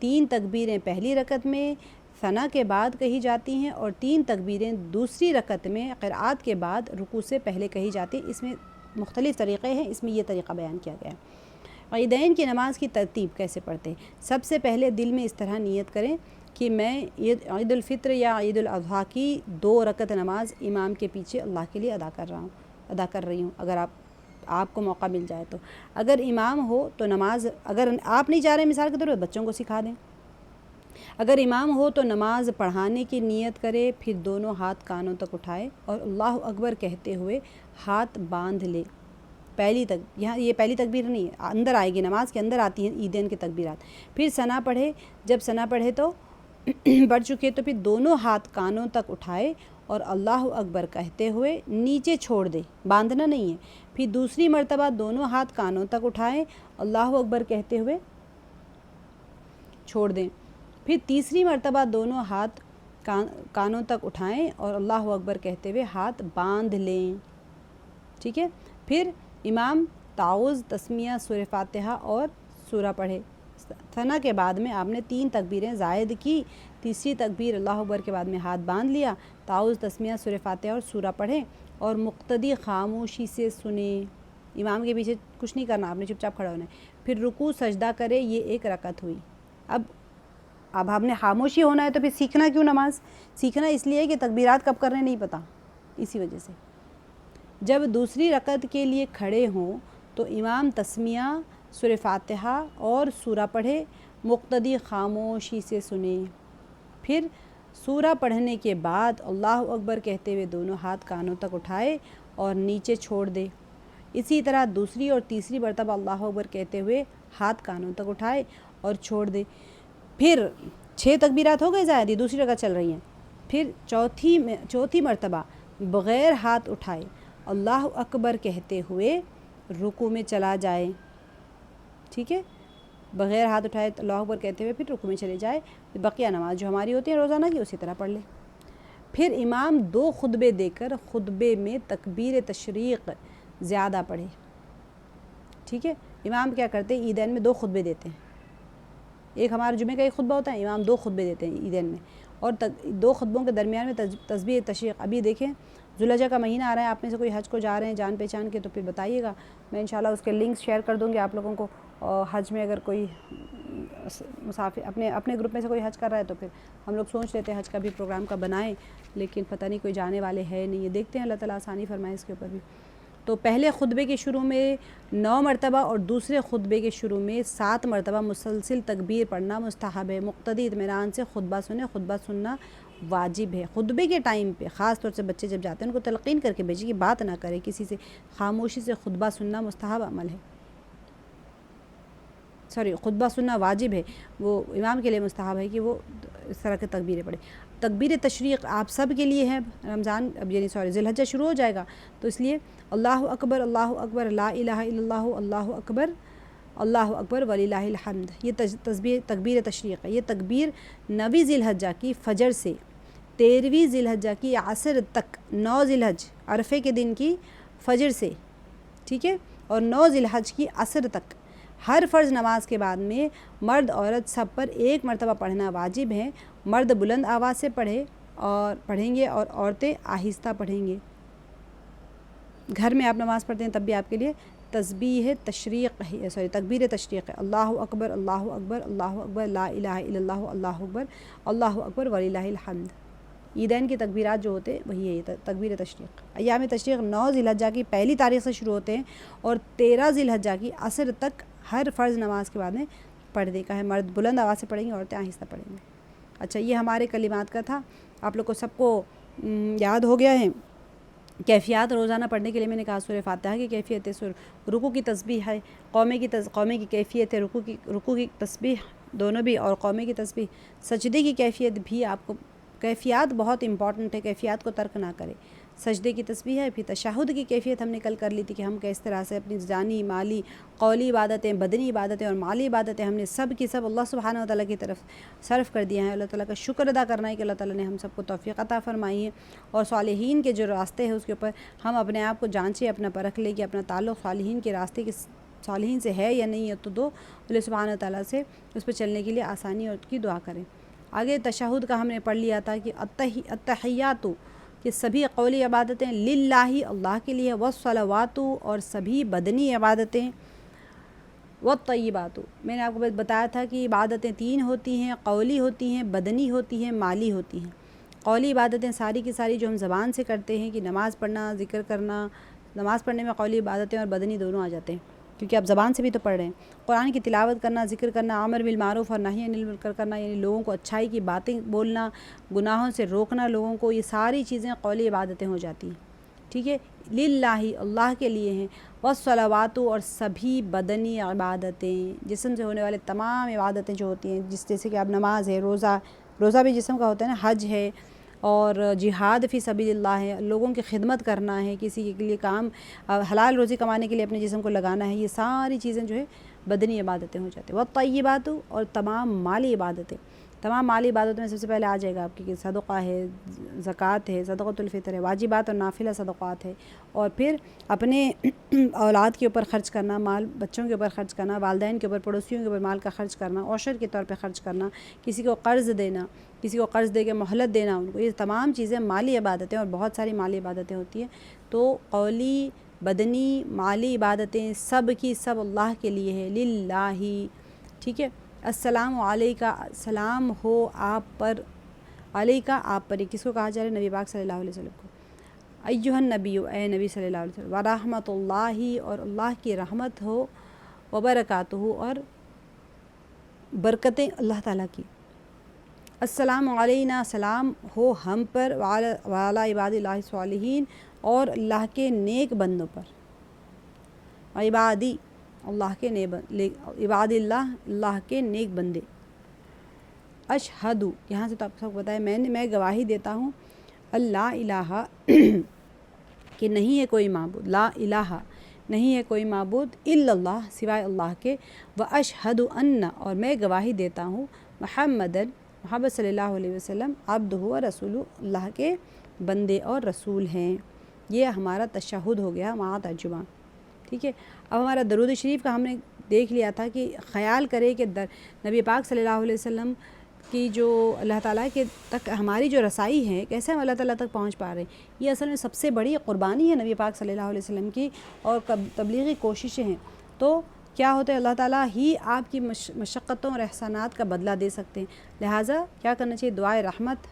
3 تکبیریں پہلی رکعت میں ثنا کے بعد کہی جاتی ہیں اور 3 تکبیریں دوسری رکعت میں قرأت کے بعد رکوع سے پہلے کہی جاتی ہیں۔ اس میں مختلف طریقے ہیں، اس میں یہ طریقہ بیان کیا گیا ہے۔ عیدین کی نماز کی ترتیب کیسے پڑھتے ہیں، سب سے پہلے دل میں اس طرح نیت کریں کہ میں عید الفطر یا عید الاضحیٰ کی 2 رکعت نماز امام کے پیچھے اللہ کے لیے ادا کر رہی ہوں، اگر آپ کو موقع مل جائے تو۔ اگر امام ہو تو نماز، اگر آپ نہیں جا رہے مثال کے طور پر بچوں کو سکھا دیں، اگر امام ہو تو نماز پڑھانے کی نیت کرے، پھر دونوں ہاتھ کانوں تک اٹھائے اور اللہ اکبر کہتے ہوئے ہاتھ باندھ لے۔ یہاں یہ پہلی تکبیر نہیں ہے، اندر آئے گی، نماز کے اندر آتی ہیں عیدین کی تکبیرات۔ پھر ثنا پڑھے، جب ثنا پڑھے تو پڑھ چکے تو پھر دونوں ہاتھ کانوں تک اٹھائے اور اللہ اکبر کہتے ہوئے نیچے چھوڑ دے، باندھنا نہیں ہے۔ پھر دوسری مرتبہ دونوں ہاتھ کانوں تک اٹھائے، اللہ اکبر کہتے ہوئے چھوڑ دیں۔ پھر تیسری مرتبہ دونوں ہاتھ کانوں تک اٹھائیں اور اللہ اکبر کہتے ہوئے ہاتھ باندھ لیں، ٹھیک ہے۔ پھر امام تعوذ، تسمیہ، سورہ فاتحہ اور سورہ پڑھے۔ ثنا کے بعد میں آپ نے 3 تکبیریں زائد کی، تیسری تکبیر اللہ اکبر کے بعد میں ہاتھ باندھ لیا، تعوذ، تسمیہ، سورہ فاتحہ اور سورہ پڑھیں اور مقتدی خاموشی سے سنیں، امام کے پیچھے کچھ نہیں کرنا، آپ نے چپ چاپ کھڑا ہونا ہے۔ پھر رکوع سجدہ کرے، یہ 1 رکعت ہوئی۔ اب ہم نے خاموشی ہونا ہے تو پھر سیکھنا کیوں نماز، سیکھنا اس لیے کہ تکبیرات کب کرنے نہیں پتہ، اسی وجہ سے۔ جب دوسری رکعت کے لیے کھڑے ہوں تو امام تسمیہ، سورہ فاتحہ اور سورہ پڑھے، مقتدی خاموشی سے سنیں۔ پھر سورہ پڑھنے کے بعد اللہ اکبر کہتے ہوئے دونوں ہاتھ کانوں تک اٹھائے اور نیچے چھوڑ دے۔ اسی طرح دوسری اور تیسری مرتبہ اللہ اکبر کہتے ہوئے ہاتھ کانوں تک اٹھائے اور چھوڑ دے. پھر 6 تکبیرات ہو گئے زائد، دوسری رکعت چل رہی ہیں. پھر چوتھی مرتبہ بغیر ہاتھ اٹھائے اللہ اکبر کہتے ہوئے رکوع میں چلا جائے. ٹھیک ہے، بغیر ہاتھ اٹھائے اللہ اکبر کہتے ہوئے پھر رکوع میں چلے جائے. بقیہ نماز جو ہماری ہوتی ہے روزانہ کی اسی طرح پڑھ لے. پھر امام 2 خطبے دے کر خطبے میں تکبیر تشریق زیادہ پڑھے. ٹھیک ہے، امام کیا کرتے ہیں عیدین میں 2 خطبے دیتے ہیں. ایک ہمارا جمعہ کا ایک خطبہ ہوتا ہے، امام 2 خطبے دیتے ہیں عیدین میں، اور 2 خطبوں کے درمیان میں تسبیح تشریق. ابھی دیکھیں ذوالحجہ کا مہینہ آ رہا ہے، آپ میں سے کوئی حج کو جا رہے ہیں جان پہچان کے تو پھر بتائیے گا، میں انشاءاللہ اس کے لنکس شیئر کر دوں گی آپ لوگوں کو. اور حج میں اگر کوئی مسافر اپنے گروپ میں سے کوئی حج کر رہا ہے تو پھر ہم لوگ سوچ لیتے ہیں حج کا بھی پروگرام کا بنائیں، لیکن پتہ نہیں کوئی جانے والے ہے نہیں ہے. دیکھتے ہیں اللہ تعالیٰ آسانی فرمائے اس کے اوپر بھی. تو پہلے خطبے کے شروع میں 9 مرتبہ اور دوسرے خطبے کے شروع میں 7 مرتبہ مسلسل تکبیر پڑھنا مستحب ہے. مقتدی اطمینان سے خطبہ سنیں، خطبہ سننا واجب ہے. خطبے کے ٹائم پہ خاص طور سے بچے جب جاتے ہیں ان کو تلقین کر کے بھیجیں کہ بات نہ کرے کسی سے، خاموشی سے خطبہ سننا مستحب عمل ہے. خطبہ سننا واجب ہے، وہ امام کے لیے مستحب ہے کہ وہ اس طرح کے تکبیریں پڑھے. تکبیر تشریق آپ سب کے لیے ہے. رمضان ذی الحجہ شروع ہو جائے گا تو اس لیے اللہ اکبر لا الہ الا اللہ اللہ اکبر وللہ الحمد، یہ تکبیر تشریق ہے. یہ تکبیر 9 ذی الحجہ کی فجر سے 13 ذی الحجہ کی عصر تک، 9 ذی الحج عرفے کے دن کی فجر سے، ٹھیک ہے، اور 9 ذی الحج کی عصر تک ہر فرض نماز کے بعد میں مرد عورت سب پر 1 مرتبہ پڑھنا واجب ہے. مرد بلند آواز سے پڑھیں گے اور عورتیں آہستہ پڑھیں گے. گھر میں آپ نماز پڑھتے ہیں تب بھی آپ کے لیے تکبیر تشریق ہے. اللہ اکبر لا الہ الا اللہ اللہ اکبر وللہ الحمد. عیدین کی تکبیرات جو ہوتے ہیں وہی ہے یہ تکبیر تشریق. ایام تشریق 9 ذی الحجہ کی پہلی تاریخ سے شروع ہوتے ہیں اور 13 ذی الحجہ کی عصر تک ہر فرض نماز کے بعد میں پڑھنے کا ہے. مرد بلند آواز سے پڑھیں گے، عورتیں آہستہ پڑھیں گے. اچھا، یہ ہمارے کلمات کا تھا. آپ لوگ کو سب کو یاد ہو گیا ہے. کیفیات روزانہ پڑھنے کے لیے میں نے کہا سورہ فاتحہ کی کیفیت ہے، رکوع کی تسبیح ہے، قومے کی کیفیت ہے، رکوع کی تسبیح دونوں بھی، اور قومے کی تسبیح. سجدے کی کیفیت بھی آپ کو، کیفیات بہت امپورٹنٹ ہے، کیفیات کو ترک نہ کرے. سجدے کی تسبیح ہے. پھر تشہد کی کیفیت ہم نے کل کر لی تھی کہ ہم کس طرح سے اپنی جانی مالی قولی عبادتیں، بدنی عبادتیں اور مالی عبادتیں ہم نے سب کی سب اللہ سبحانہ و تعالیٰ کی طرف صرف کر دیا ہے. اللہ تعالیٰ کا شکر ادا کرنا ہے کہ اللہ تعالیٰ نے ہم سب کو توفیق عطا فرمائی ہے. اور صالحین کے جو راستے ہیں اس کے اوپر ہم اپنے آپ کو جانچیں، اپنا پرکھ لیں کہ اپنا تعلق صالحین کے راستے کے صالحین سے ہے یا نہیں ہے. تو اللہ سبحانہ و تعالیٰ سے اس پہ چلنے کے لیے آسانی اور کی دعا کریں. آگے تشہد کا ہم نے پڑھ لیا تھا کہ التحیات کہ سبھی قولی عبادتیں للہ اللہ کے لیے، والصلوات اور سبھی بدنی عبادتیں، والطیبات. میں نے آپ کو بتایا تھا کہ عبادتیں 3 ہوتی ہیں، قولی ہوتی ہیں، بدنی ہوتی ہیں، مالی ہوتی ہیں. قولی عبادتیں ساری کی ساری جو ہم زبان سے کرتے ہیں کہ نماز پڑھنا، ذکر کرنا. نماز پڑھنے میں قولی عبادتیں اور بدنی دونوں آ جاتے ہیں کیونکہ آپ زبان سے بھی تو پڑھ رہے ہیں. قرآن کی تلاوت کرنا، ذکر کرنا، امر بالمعروف اور نہی عن المنکر کرنا، یعنی لوگوں کو اچھائی کی باتیں بولنا، گناہوں سے روکنا لوگوں کو، یہ ساری چیزیں قولی عبادتیں ہو جاتی ہیں. ٹھیک ہے، للہ اللہ کے لیے ہیں. والصلوات اور سبھی بدنی عبادتیں، جسم سے ہونے والے تمام عبادتیں جو ہوتی ہیں، جیسے کہ اب نماز ہے، روزہ بھی جسم کا ہوتا ہے نا، حج ہے، اور جہاد فی سبیل اللہ ہے، لوگوں کی خدمت کرنا ہے، کسی کے لیے کام حلال روزی کمانے کے لیے اپنے جسم کو لگانا ہے. یہ ساری چیزیں جو ہے بدنی عبادتیں ہو جاتی ہیں. والطیبات اور تمام مالی عبادتیں. تمام مالی عبادتوں میں سب سے پہلے آ جائے گا آپ کی کہ صدقہ ہے، زکوٰۃ ہے، صدقۃ الفطر ہے، واجبات اور نافلہ صدقات ہے. اور پھر اپنے اولاد کے اوپر خرچ کرنا، مال بچوں کے اوپر خرچ کرنا، والدین کے اوپر، پڑوسیوں کے اوپر مال کا خرچ کرنا، عشر کے طور پہ خرچ کرنا، کسی کو قرض دینا، کسی کو قرض دے کے مہلت دینا ان کو. یہ تمام چیزیں مالی عبادتیں، اور بہت ساری مالی عبادتیں ہوتی ہیں. تو قولی، بدنی، مالی عبادتیں سب کی سب اللہ کے لیے ہے، للہ. ٹھیک ہے. السلام علیکہ، سلام ہو آپ پر، علیکہ آپ پر. کس کو کہا جا رہا ہے؟ نبی پاک صلی اللہ علیہ وسلم کو. ایھا النبی، اے نبی صلی اللہ علیہ وسلم. ورحمۃ اللہ، اور اللہ کی رحمت ہو، وبرکاتہ اور برکتیں اللہ تعالیٰ کی. السلام علینا، سلام ہو ہم پر، وعلی عباد اللہ الصالحین اور اللہ کے نیک بندوں پر. عبادی اللہ کے عباد اللہ کے نیک بندے، اشہدو یہاں سے تو آپ سب کو بتایا میں گواہی دیتا ہوں اللہ الہ کہ نہیں ہے کوئی معبود، لا الہ نہیں ہے کوئی معبود الا اللہ سوائے اللہ کے، و اشہد ان اور میں گواہی دیتا ہوں محمد صلی اللہ علیہ وسلم عبدہ و رسول اللہ کے بندے اور رسول ہیں۔ یہ ہمارا تشہد ہو گیا مع ترجمہ، ٹھیک ہے۔ اب ہمارا درود شریف کا ہم نے دیکھ لیا تھا کہ خیال کرے کہ نبی پاک صلی اللہ علیہ وسلم کی جو اللہ تعالیٰ کے تک ہماری جو رسائی ہے، کیسے ہم اللہ تعالیٰ تک پہنچ پا رہے ہیں، یہ اصل میں سب سے بڑی قربانی ہے نبی پاک صلی اللہ علیہ وسلم کی اور تبلیغی کوششیں ہیں۔ تو کیا ہوتا ہے، اللہ تعالیٰ ہی آپ کی مشقتوں اور احسانات کا بدلہ دے سکتے ہیں، لہٰذا کیا کرنا چاہیے، دعائے رحمت،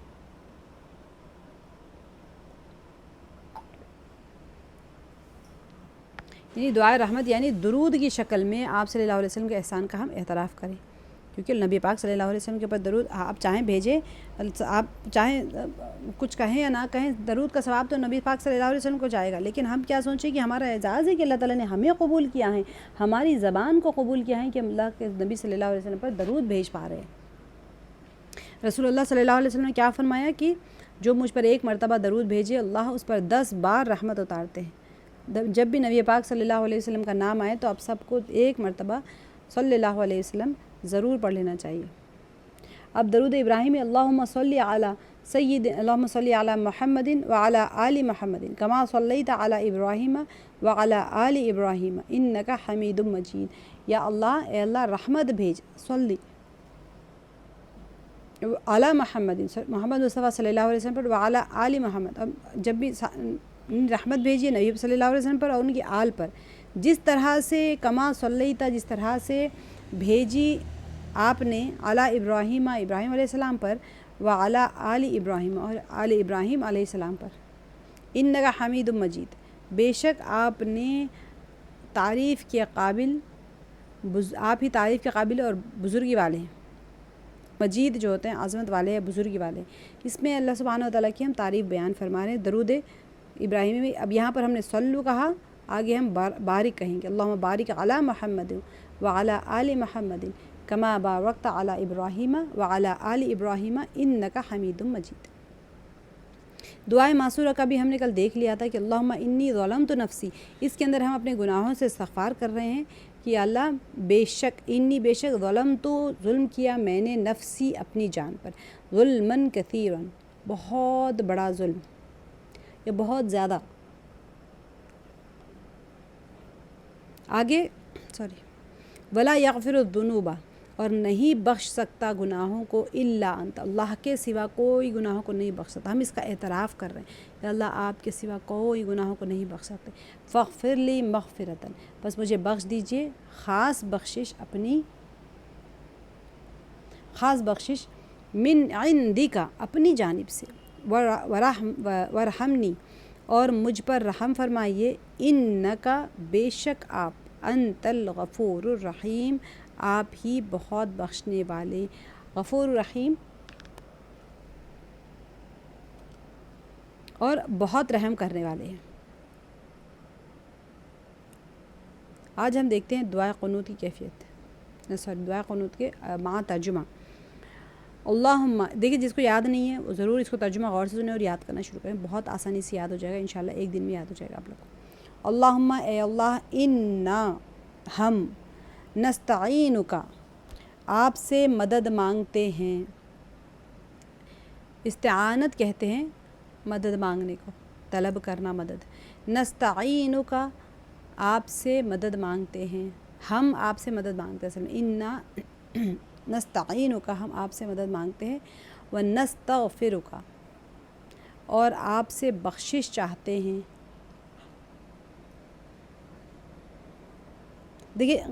یعنی دعائے رحمت یعنی درود کی شکل میں آپ صلی اللہ علیہ وسلم کے احسان کا ہم اعتراف کریں، کیونکہ نبی پاک صلی اللہ علیہ وسلم کے اوپر درود آپ چاہیں بھیجیں، آپ چاہیں کچھ کہیں یا نہ کہیں، درود کا ثواب تو نبی پاک صلی اللہ علیہ وسلم کو جائے گا، لیکن ہم کیا سوچیں کہ ہمارا اعزاز ہے کہ اللہ تعالیٰ نے ہمیں قبول کیا ہے، ہماری زبان کو قبول کیا ہے کہ ہم اللہ کے نبی صلی اللہ علیہ وسلم پر درود بھیج پا رہے ہیں۔ رسول اللہ صلی اللہ علیہ وسلم نے کیا فرمایا کہ جو مجھ پر ایک مرتبہ درود بھیجے اللہ اس پر 10 بار رحمت اتارتے ہیں۔ جب بھی نبی پاک صلی اللہ علیہ وسلم کا نام آئے تو آپ سب کو ایک مرتبہ صلی اللہ علیہ وسلم ضرور پڑھ لینا چاہیے۔ اب درود ابراہیمی اللہم صلی علی محمد وعلی آل محمد کما صلیت علی ابراہیم وعلی آل ابراہیم انک حمید مجید، یا اللہ اے اللہ رحمت بھیج، صلی علی محمد مصطفیٰ صلی اللہ علیہ وسلم پر، وعلی آل محمد، اب جب بھی رحمت بھیجیے نبی صلی اللہ علیہ وسلم پر اور ان کی آل پر، جس طرح سے کما صلیتا جس طرح سے بھیجی آپ نے علی ابراہیم ابراہیم علیہ السلام پر، وعلی آل ابراہیم اور آل ابراہیم علیہ السلام پر، انک حمید مجید بے شک آپ نے تعریف کے قابل، آپ ہی تعریف کے قابل اور بزرگی والے ہیں، مجید جو ہوتے ہیں عظمت والے ہیں، بزرگی والے، اس میں اللہ سبحانہ وتعالیٰ کی ہم تعریف بیان فرما رہے ہیں درود ابراہیمی میں۔ اب یہاں پر ہم نے صلو کہا، آگے ہم بارک کہیں گے، اللہم بارک علی محمد وعلی آل محمد کما بارکت علی ابراہیم وعلی آل ابراہیم انک حمید مجید۔ دعائے معصورہ کا بھی ہم نے کل دیکھ لیا تھا کہ اللہم انی ظلمت نفسی، اس کے اندر ہم اپنے گناہوں سے استغفار کر رہے ہیں کہ اللہ بے شک ظلمت ظلم کیا میں نے نفسی اپنی جان پر، ظلمن کثیرن بہت بڑا ظلم، یہ بہت زیادہ، آگے ولا یغفر الذنوب اور نہیں بخش سکتا گناہوں کو الا انت، اللہ کے سوا کوئی گناہوں کو نہیں بخش سکتا، ہم اس کا اعتراف کر رہے ہیں کہ اللہ آپ کے سوا کوئی گناہوں کو نہیں بخش سکتے، فاغفر لی مغفرۃ بس مجھے بخش دیجئے خاص بخشش، اپنی خاص بخشش، من عندک اپنی جانب سے، ورحمنی اور مجھ پر رحم فرمائیے، انکا بے شک آپ، انت الغفور الرحیم آپ ہی بہت بخشنے والے، غفور الرحیم اور بہت رحم کرنے والے ہیں۔ آج ہم دیکھتے ہیں دعائے قنوت کی کیفیت، دعائے قنوت کے مع ترجمہ۔ اللہم، دیکھیں جس کو یاد نہیں ہے وہ ضرور اس کو ترجمہ غور سے سنیں اور یاد کرنا شروع کریں، بہت آسانی سے یاد ہو جائے گا، انشاءاللہ ایک دن میں یاد ہو جائے گا آپ لوگ کو۔ اللہم اے اللہ، انا ہم، نستعینک آپ سے مدد مانگتے ہیں، استعانت کہتے ہیں مدد مانگنے کو، طلب کرنا مدد، نستعینک آپ سے مدد مانگتے ہیں، ہم آپ سے مدد مانگتے ہیں، انا نستعینک ہم آپ سے مدد مانگتے ہیں، ونستغفرک اور آپ سے بخشش چاہتے ہیں۔ دیکھیے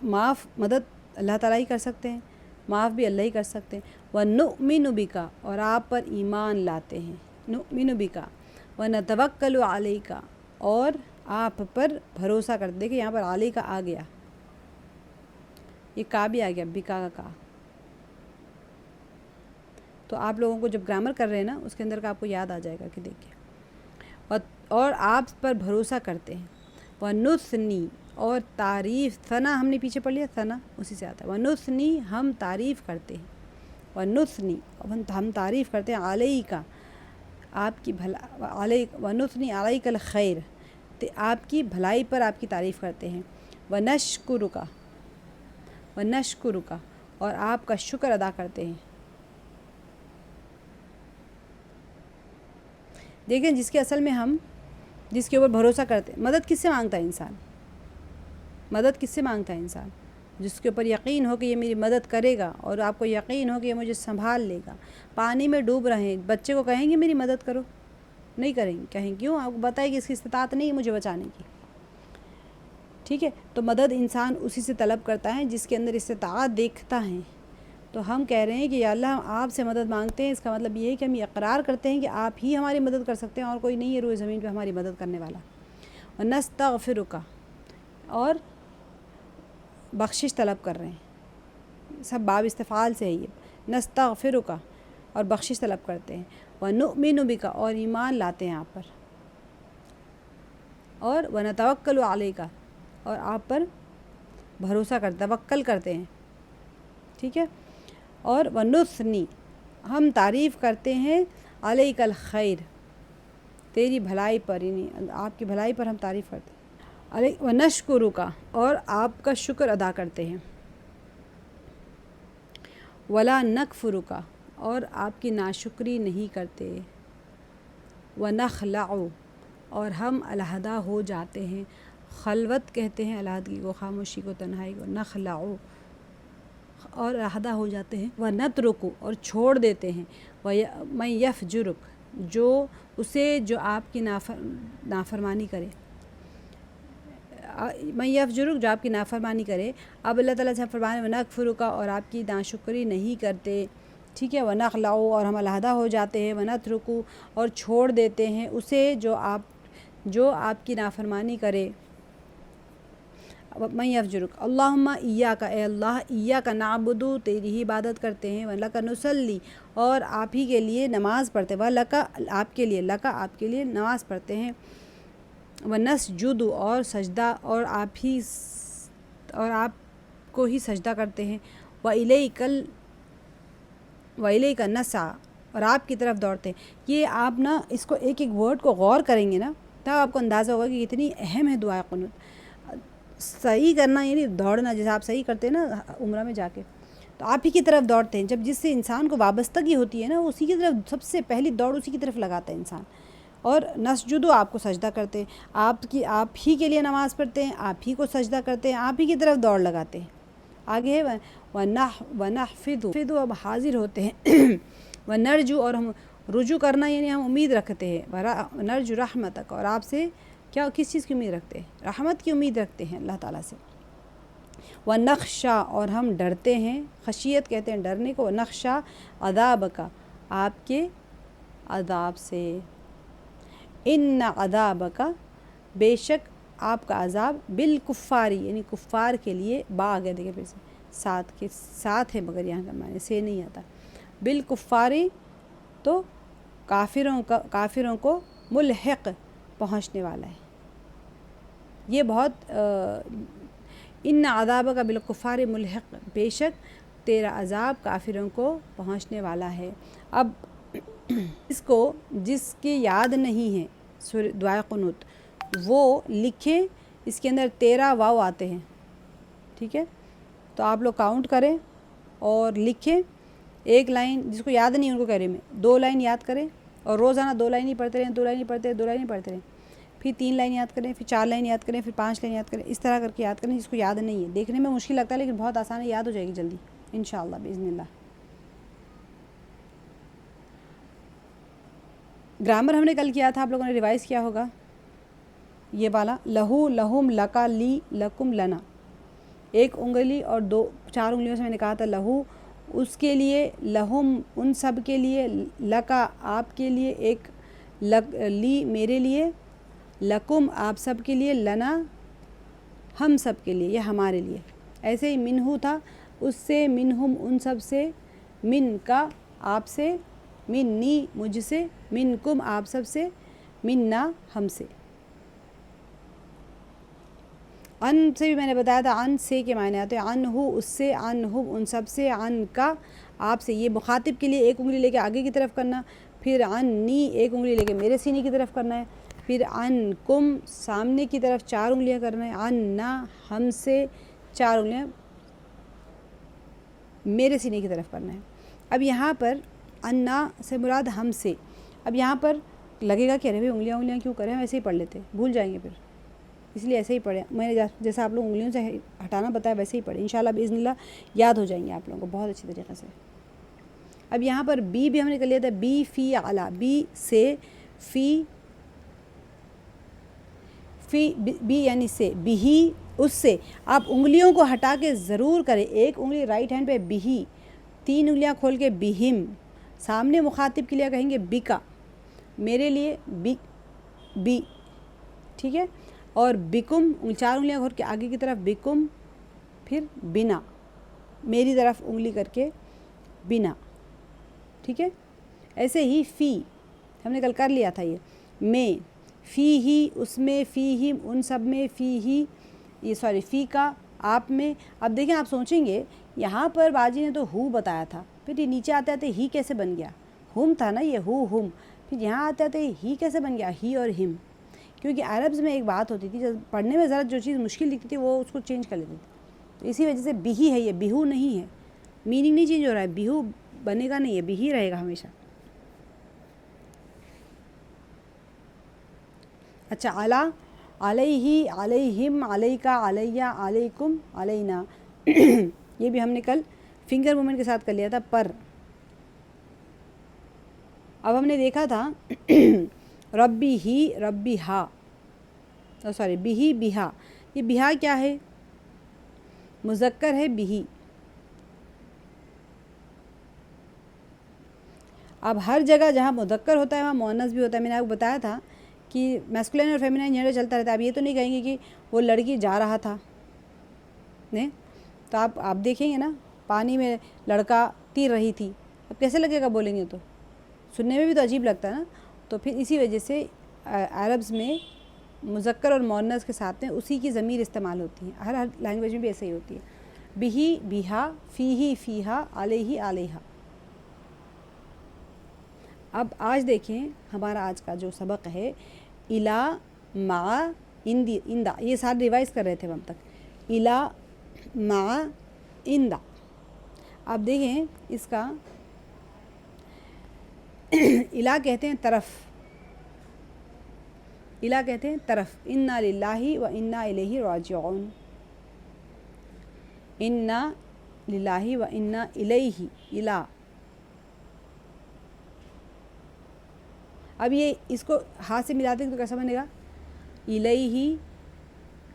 معاف مدد اللہ تعالیٰ ہی کر سکتے ہیں، معاف بھی اللہ ہی کر سکتے ہیں، وَنُؤْمِنُ بِكَ اور آپ پر ایمان لاتے ہیں، نُؤْمِنُ بِكَ وَنَتَوَكَّلُ عَلَيْكَ اور آپ پر بھروسہ کرتے۔ دیکھیں یہاں پر علی کا آ گیا، یہ کا بھی آ گیا، بکا کا، تو آپ لوگوں کو جب گرامر کر رہے ہیں نا اس کے اندر کا آپ کو یاد آ جائے گا کہ دیکھیں، اور آپ پر بھروسہ کرتے ہیں، وَنُثْنِي اور تعریف، ثنا ہم نے پیچھے پڑھ لیا، ثنا اسی سے آتا ہے، ونثنی ہم تعریف کرتے ہیں، ونثنی ہم تعریف کرتے ہیں، علیک آپ کی ونثنی علیک الخیر آپ کی بھلائی پر آپ کی تعریف کرتے ہیں، ونشکرک اور آپ کا شکر ادا کرتے ہیں۔ دیکھیں جس کے اصل میں ہم جس کے اوپر بھروسہ کرتے ہیں، مدد کس سے مانگتا ہے انسان؟ مدد کس سے مانگتا ہے انسان؟ جس کے اوپر یقین ہو کہ یہ میری مدد کرے گا، اور آپ کو یقین ہو کہ یہ مجھے سنبھال لے گا۔ پانی میں ڈوب رہے ہیں، بچے کو کہیں گے میری مدد کرو؟ نہیں کریں گے، کہیں کیوں؟ آپ کو بتائے کہ اس کی استطاعت نہیں ہے مجھے بچانے کی، ٹھیک ہے؟ تو مدد انسان اسی سے طلب کرتا ہے جس کے اندر استطاعت دیکھتا ہے۔ تو ہم کہہ رہے ہیں کہ یا اللہ ہم آپ سے مدد مانگتے ہیں، اس کا مطلب یہ ہے کہ ہم یہ اقرار کرتے ہیں کہ آپ ہی ہماری مدد کر سکتے ہیں اور کوئی نہیں ہے روئے زمین پہ ہماری مدد کرنے والا۔ ونستغفرک اور بخشش طلب کر رہے ہیں، سب باب استفعال سے ہے یہ، نستغفرک اور بخشش طلب کرتے ہیں، ونؤمن بک اور ایمان لاتے ہیں آپ پر، اور ونتوکل علیک اور آپ پر بھروسہ کرتے توکل کرتے ہیں، ٹھیک ہے؟ اور ونثنی ہم تعریف کرتے ہیں علیک الخیر تیری بھلائی پر، یعنی آپ کی بھلائی پر ہم تعریف کرتے ہیں، ونشکرک اور آپ کا شکر ادا کرتے ہیں، ولا نکفرک اور آپ کی ناشکری نہیں کرتے، ونخلع اور ہم علیحدہ ہو جاتے ہیں، خلوت کہتے ہیں علیحدگی کو، خاموشی کو، تنہائی کو، نخلع اور علیحدہ ہو جاتے ہیں، ونترک اور چھوڑ دیتے ہیں، من یفجرک جو اسے جو آپ کی نافرمانی کرے، من یفجرک جو آپ کی نافرمانی کرے۔ اب اللہ تعالیٰ سے فرمانے ونکفرک اور آپ کی ناشکری نہیں کرتے، ٹھیک ہے؟ ونخلع اور ہم علیحدہ ہو جاتے ہیں، ونترک اور چھوڑ دیتے ہیں اسے جو آپ کی نافرمانی کرے۔ من یفجرک اللہم ایاک اے اللہ، ایاک نعبد تیری ہی عبادت کرتے ہیں، ولک نصلی اور آپ ہی کے لیے نماز پڑھتے ہیں، ولک آپ کے لیے، لک آپ کے لیے نماز پڑھتے ہیں، ونسجد اور سجدہ اور آپ کو ہی سجدہ کرتے ہیں، وإلیک النسعی اور آپ کی طرف دوڑتے ہیں۔ یہ آپ نا اس کو ایک ایک ورڈ کو غور کریں گے نا تب آپ کو اندازہ ہوگا کہ کتنی اہم ہے دعا قنوت۔ صحیح کرنا یعنی دوڑنا، جیسے آپ صحیح کرتے ہیں نا عمرہ میں جا کے، تو آپ ہی کی طرف دوڑتے ہیں، جب جس سے انسان کو وابستگی ہوتی ہے نا اسی کی طرف سب سے پہلی دوڑ اسی کی طرف لگاتا ہے انسان۔ اور نسجد آپ کو سجدہ کرتے ہیں، آپ ہی کے لیے نماز پڑھتے ہیں، آپ ہی کو سجدہ کرتے ہیں، آپ ہی کی طرف دوڑ لگاتے ہیں۔ آگے ہے ونحفظ اب حاضر ہوتے ہیں، ونرجو اور ہم رجوع کرنا یعنی ہم امید رکھتے ہیں، نرجو رحمتک اور آپ سے کیا کس چیز کی امید رکھتے ہیں؟ رحمت کی امید رکھتے ہیں اللہ تعالیٰ سے، ونخشا اور ہم ڈرتے ہیں، خشیت کہتے ہیں ڈرنے کو، ونخشا عذابک آپ کے عذاب سے، ان عذابک بے شک آپ کا عذاب بالکفاری یعنی کفار کے لیے، با آ گیا دیکھیں پھر سے ساتھ ہے مگر یہاں کا معنی سے نہیں آتا، بالکفاری تو کافروں کو ملحق پہنچنے والا ہے۔ یہ بہت ان عذابک بالکفار ملحق بے شک تیرا عذاب کافروں کو پہنچنے والا ہے۔ اب جس کی یاد نہیں ہے دعائے قنوت وہ لکھیں، اس کے اندر 13 واو آتے ہیں، ٹھیک ہے؟ تو آپ لوگ کاؤنٹ کریں اور لکھیں، ایک لائن جس کو یاد نہیں ان کو کہہ رہے میں 2 لائن یاد کریں، اور روزانہ 2 لائن ہی پڑھتے رہیں، 2 لائن ہی پڑھتے رہیں، 2 لائن ہی پڑھتے رہیں، پھر 3 لائن یاد کریں، پھر 4 لائن یاد کریں، پھر 5 لائن یاد کریں، اس طرح کر کے یاد کریں جس کو یاد نہیں ہے۔ دیکھنے میں مشکل لگتا ہے لیکن بہت آسان ہے، یاد ہو جائے گی جلدی انشاءاللہ باذن اللہ۔ گرامر ہم نے کل کیا تھا، آپ لوگوں نے ریوائز کیا ہوگا، یہ والا لہو لہم لکا لی لکم لنا، ایک انگلی اور 4 انگلیوں سے میں نے کہا تھا لہو اس کے لیے، لہم ان سب کے لیے، لکا آپ کے لیے، ایک لی میرے لیے، لکم آپ سب کے لیے، لنا ہم سب کے لیے یا ہمارے لیے۔ ایسے ہی منہو تھا، اس سے، منہم ان سب سے، من کا آپ سے، منی مجھ سے، منکم آپ سب سے، منا ہم سے۔ ان سے بھی میں نے بتایا تھا ان سے کے معنی آتے ہیں ان ہو اس سے، ان ہم ان سب سے، ان کا آپ سے. یہ مخاطب کے لیے ایک انگلی لے کے آگے کی طرف کرنا، پھر ان نی ایک انگلی لے کے میرے سینے کی طرف کرنا ہے، پھر ان کم سامنے کی طرف 4 انگلیاں کرنا ہے، ان نا ہم سے 4 انگلیاں میرے سینے کی طرف کرنا ہے. اب یہاں پر انا سے مراد ہم سے. اب یہاں پر لگے گا کہ ارے بھائی انگلیاں کیوں کریں، ہم ایسے ہی پڑھ لیتے، بھول جائیں گے پھر، اس لیے ایسے ہی پڑھیں. میں نے جیسا آپ لوگ انگلیوں سے ہٹانا بتایا ویسے ہی پڑھیں، انشاءاللہ باذن اللہ یاد ہو جائیں گے آپ لوگوں کو بہت اچھی طریقے سے. اب یہاں پر بی بھی ہم نے کر لیا تھا، بی فی اعلیٰ، بی سے، فی بی یعنی سے، بھی اس سے. آپ انگلیوں کو ہٹا کے ضرور کریں. ایک انگلی رائٹ ہینڈ پہ بھی، 3 انگلیاں کھول کے بہم. سامنے مخاطب کے لیے کہیں گے بی کا، میرے لیے بی ٹھیک ہے. اور بکم 4 انگلیاں کھول کے آگے کی طرف بکم، پھر بنا میری طرف انگلی کر کے بنا ٹھیک ہے. ایسے ہی فی ہم نے کل کر لیا تھا. یہ میں، فی ہی اس میں، فی ہی ان سب میں، فی ہی یہ سوری فی کا آپ میں. اب دیکھیں آپ سوچیں گے یہاں پر باجی نے تو ہو بتایا تھا، پھر یہ نیچے آتے آتے ہی کیسے بن گیا؟ ہم تھا نا یہ ہم، پھر یہاں آتے آتے ہی کیسے بن گیا؟ ہی اور ہم. کیونکہ عربز میں ایک بات ہوتی تھی، جب پڑھنے میں ذرا جو چیز مشکل دکھتی تھی وہ اس کو چینج کر لیتی تھی. تو اسی وجہ سے بہی ہے، یہ بیہو نہیں ہے. میننگ نہیں چینج ہو رہا ہے، بیہو بنے گا نہیں، ہے بہی رہے گا ہمیشہ. اچھا علی، علیہ، علیہم، علیکا، علیہ، علیکم، علینا. یہ بھی ہم نے کل فنگر مومنٹ کے ساتھ کر لیا تھا. پر اب ہم نے دیکھا تھا ربی ہی، ربی ہا، سوری بہی بہا. یہ بہا کیا ہے؟ مذکر ہے بہی. اب ہر جگہ جہاں مذکر ہوتا ہے وہاں مؤنث بھی ہوتا ہے. میں نے آپ کو بتایا تھا کہ میسکولین اور فیمینائن جنرل چلتا رہتا ہے. اب یہ تو نہیں کہیں گے کہ وہ لڑکی جا رہا تھا نہیں، تو آپ دیکھیں گے نا پانی میں لڑکا تیر رہی تھی، اب کیسے لگے گا بولیں گے تو سننے میں بھی تو عجیب لگتا ہے نا. تو پھر اسی وجہ سے عربز میں مذکر اور مؤنث کے ساتھ میں اسی کی ضمیر استعمال ہوتی ہے. ہر لینگویج میں بھی ایسے ہی ہوتی ہے. بہی بہا، فیہی فیہا، علیہ علیہا. اب آج دیکھیں ہمارا آج کا جو سبق ہے الا، مع، اندی، اندا. یہ سارے ریوائز کر رہے تھے ہم تک. الا، مع، اندا. اب دیکھیں اس کا الا کہتے ہیں طرف، الا کہتے ہیں طرف. انا للہ و انا الیہ راجعون. انا للہ و انا الیہ، الا. اب یہ اس کو ہاتھ سے ملاتے ہیں تو کیسا بنے گا؟ الیہ،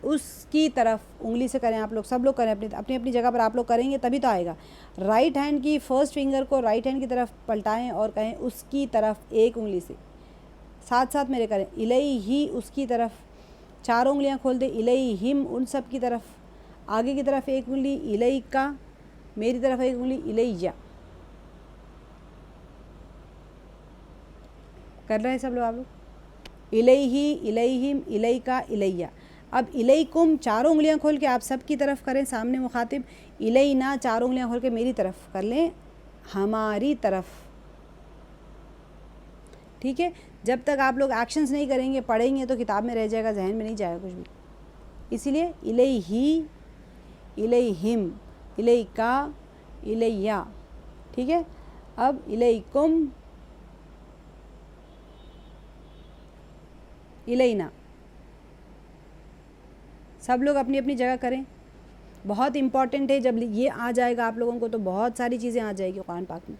اس کی طرف. انگلی سے کریں آپ لوگ، سب لوگ کریں اپنی اپنی جگہ پر. آپ لوگ کریں گے تبھی تو آئے گا. رائٹ ہینڈ کی فرسٹ فنگر کو رائٹ ہینڈ کی طرف پلٹائیں اور کہیں اس کی طرف ایک انگلی سے. ساتھ ساتھ میرے کریں الیہ، اس کی طرف. 4 انگلیاں کھول دیں. الیہم، ان سب کی طرف. آگے کی طرف ایک انگلی. الیکا، میری طرف ایک انگلی. الیہ. کر رہے ہیں سب لوگ آپ لوگ؟ الیہ، الیہم، الیکا، الیہ. اب الیکم 4 انگلیاں کھول کے آپ سب کی طرف کریں سامنے مخاطب. الینا 4 انگلیاں کھول کے میری طرف کر لیں، ہماری طرف. ٹھیک ہے. جب تک آپ لوگ ایکشنز نہیں کریں گے، پڑھیں گے تو کتاب میں رہ جائے گا، ذہن میں نہیں جائے گا کچھ بھی. اسی لیے الیہ، الیہم، الیکا، الیہ. ٹھیک ہے. اب الیکم، الینا. سب لوگ اپنی اپنی جگہ کریں. بہت امپورٹنٹ ہے، جب یہ آ جائے گا آپ لوگوں کو تو بہت ساری چیزیں آ جائے گی قرآن پاک میں.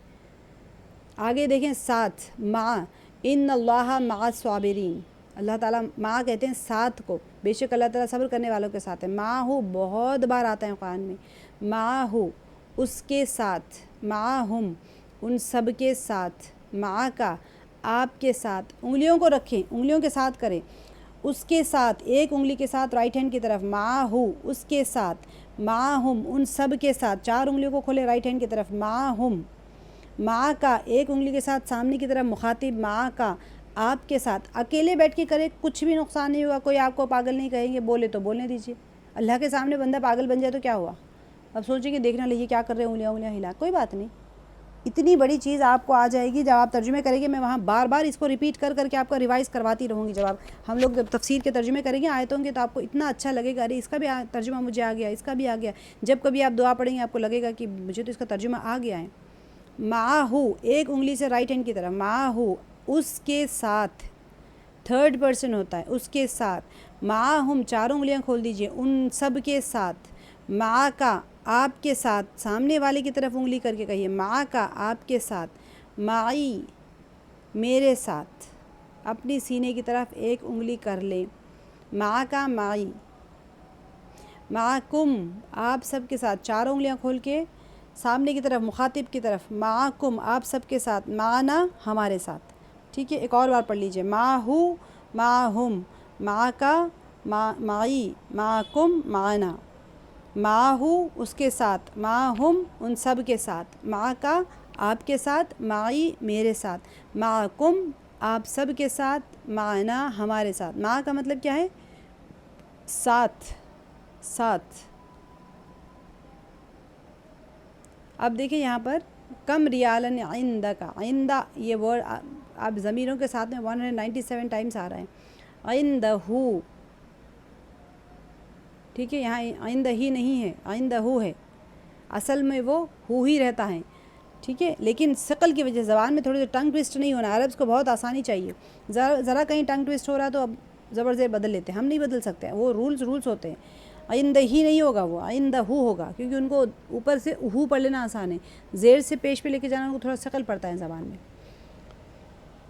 آگے دیکھیں ساتھ، مع، ان اللہ مع الصابرین. اللہ تعالیٰ مع کہتے ہیں ساتھ کو، بے شک اللہ تعالیٰ صبر کرنے والوں کے ساتھ ہے. معہ بہت بار آتا ہے قرآن میں. معہ، اس کے ساتھ. معہم، ان سب کے ساتھ. معکا، آپ کے ساتھ. انگلیوں کو رکھیں، انگلیوں کے ساتھ کریں. اس کے ساتھ، ایک انگلی کے ساتھ رائٹ ہینڈ کی طرف. معہ، اس کے ساتھ. معہم، ان سب کے ساتھ. 4 انگلیوں کو کھولے رائٹ ہینڈ کی طرف. معہم. مع کا، ایک انگلی کے ساتھ سامنے کی طرف مخاطب. مع کا، آپ کے ساتھ. اکیلے بیٹھ کے کرے کچھ بھی نقصان نہیں ہوگا، کوئی آپ کو پاگل نہیں کہیں گے، بولے تو بولنے دیجیے. اللہ کے سامنے بندہ پاگل بن جائے تو کیا ہوا؟ اب سوچیں کہ دیکھنا لے یہ کیا کر رہے ہیں، انگلیاں ہلا، کوئی بات نہیں، اتنی بڑی چیز آپ کو آ جائے گی جب آپ ترجمے کریں گے. میں وہاں بار بار اس کو ریپیٹ کر کے آپ کا ریوائز کرواتی رہوں گی. جب ہم لوگ جب تفسیر کے ترجمے کریں گے آیتوں کے تو آپ کو اتنا اچھا لگے گا، ارے اس کا بھی ترجمہ مجھے آ گیا، اس کا بھی آ گیا. جب کبھی آپ دعا پڑھیں گے آپ کو لگے گا کہ مجھے تو اس کا ترجمہ آ گیا ہے. معہو، ایک انگلی سے رائٹ ہینڈ کی طرف، معہو اس کے ساتھ، تھرڈ پرسن ہوتا ہے، اس کے ساتھ. معہم، چاروں انگلیاں کھول دیجئے، ان سب کے ساتھ. معاکا، آپ کے ساتھ، سامنے والے کی طرف انگلی کر کے کہیے، معاکا آپ کے ساتھ. معی، میرے ساتھ. اپنی سینے کی طرف ایک انگلی کر لیں. معاکا، معی. معاکم، آپ سب کے ساتھ، چاروں انگلیاں کھول کے سامنے کی طرف، مخاطب کی طرف. معاکم، آپ سب کے ساتھ. معنا، ہمارے ساتھ. ٹھیک ہے، ایک اور بار پڑھ لیجئے، معہو، معہم، معاکا، معی، معاکم، معنا. معہو، اس کے ساتھ، معہم، ان سب کے ساتھ. معاکا، آپ کے ساتھ. معی، میرے ساتھ. معکم، آپ سب کے ساتھ. معنا، ہمارے ساتھ. مع کا مطلب کیا ہے؟ ساتھ، ساتھ. اب دیکھیں یہاں پر کم ریالن عندک، عندہ یہ ورڈ آپ ضمیروں کے ساتھ میں 197 ٹائمز آ رہا ہے. عندہ، ٹھیک ہے، یہاں عندہ ہی نہیں ہے، عندہ ہے، اصل میں وہ ہو ہی رہتا ہے. ٹھیک ہے، لیکن ثقل کی وجہ زبان میں تھوڑی سی ٹنگ ٹوسٹ نہیں ہونا. عربز کو بہت آسانی چاہیے، ذرا کہیں ٹنگ ٹوسٹ ہو رہا تو اب زبر زیر بدل لیتے ہیں. ہم نہیں بدل سکتے، وہ رولز ہوتے ہیں. عندہ ہی نہیں ہوگا، وہ عندہ ہوگا، کیونکہ ان کو اوپر سے ہو پڑھ لینا آسان ہے، زیر سے پیش پہ لے کے جانا ان کو تھوڑا ثقل پڑتا ہے زبان میں.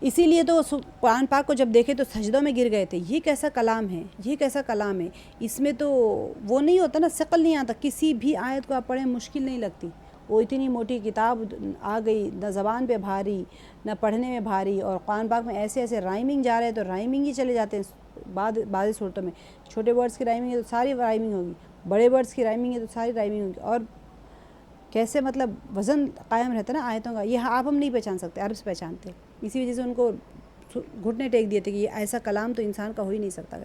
اسی لیے تو قرآن پاک کو جب دیکھے تو سجدوں میں گر گئے تھے. یہ کیسا کلام ہے، یہ کیسا کلام ہے. اس میں تو وہ نہیں ہوتا نا، ثقل نہیں آتا. کسی بھی آیت کو آپ پڑھیں مشکل نہیں لگتی. وہ اتنی موٹی کتاب آ گئی، نہ زبان پہ بھاری نہ پڑھنے میں بھاری. اور قرآن پاک میں ایسے رائمنگ جا رہے ہیں تو رائمنگ ہی چلے جاتے ہیں. بعض صورتوں میں چھوٹے ورڈز کی رائمنگ ہے تو ساری رائمنگ ہوگی، بڑے ورڈز کی رائمنگ ہے تو ساری رائمنگ ہوگی. اور کیسے مطلب وزن قائم رہتا ہے نا آیتوں کا. یہ آپ ہم نہیں پہچان سکتے، عرب سے پہچانتے. اسی وجہ سے ان کو گھٹنے ٹیک دیے تھے کہ یہ ایسا کلام تو انسان کا ہو ہی نہیں سکتا.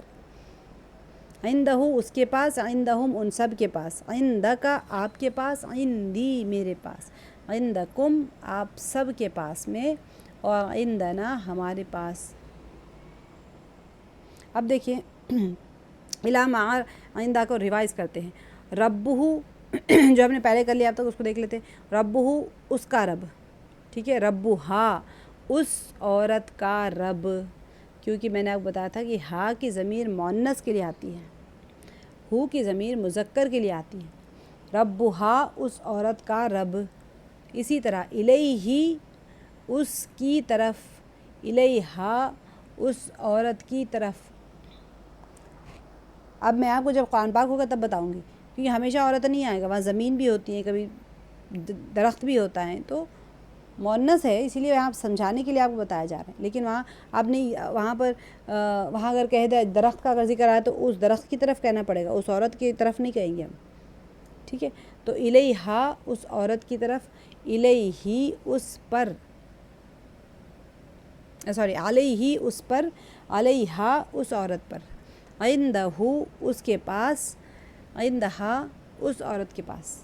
عندہ، اس کے پاس. عندہم، ان سب کے پاس. عندک، آپ کے پاس. عندی، میرے پاس. عندکم، آپ سب کے پاس میں. اور عندنا، ہمارے پاس. اب دیکھیں علامہ عندہ کو ریوائز کرتے ہیں. ربہ، جو ہم نے پہلے کر لیا اب تک اس کو دیکھ لیتے ہیں. ربہ، اس کا رب. ٹھیک ہے، ربہا، اس عورت کا رب. کیونکہ میں نے آپ کو بتایا تھا کہ ہا کی ضمیر مؤنث کے لیے آتی ہے، ہو کی ضمیر مذکر کے لیے آتی ہے. ربہا، اس عورت کا رب. اسی طرح الیہ، اس کی طرف. الیہا، اس عورت کی طرف. اب میں آپ کو جب قرآن پاک ہوگا تب بتاؤں گی، کیونکہ ہمیشہ عورت نہیں آئے گا، وہاں زمین بھی ہوتی ہے، کبھی درخت بھی ہوتا ہے، تو مؤنث ہے، اسی لیے آپ سمجھانے کے لیے آپ کو بتایا جا رہا ہے. لیکن وہاں آپ نہیں، وہاں پر وہاں اگر کہہ دیں درخت کا اگر ذکر آئے تو اس درخت کی طرف کہنا پڑے گا، اس عورت کی طرف نہیں کہیں گے ہم. ٹھیک ہے، تو الیہا، اس عورت کی طرف. الیہ، اس پر، علیہ، اس پر. علیہا، اس عورت پر. عندہ، اس کے پاس. عندہا، اس عورت کے پاس.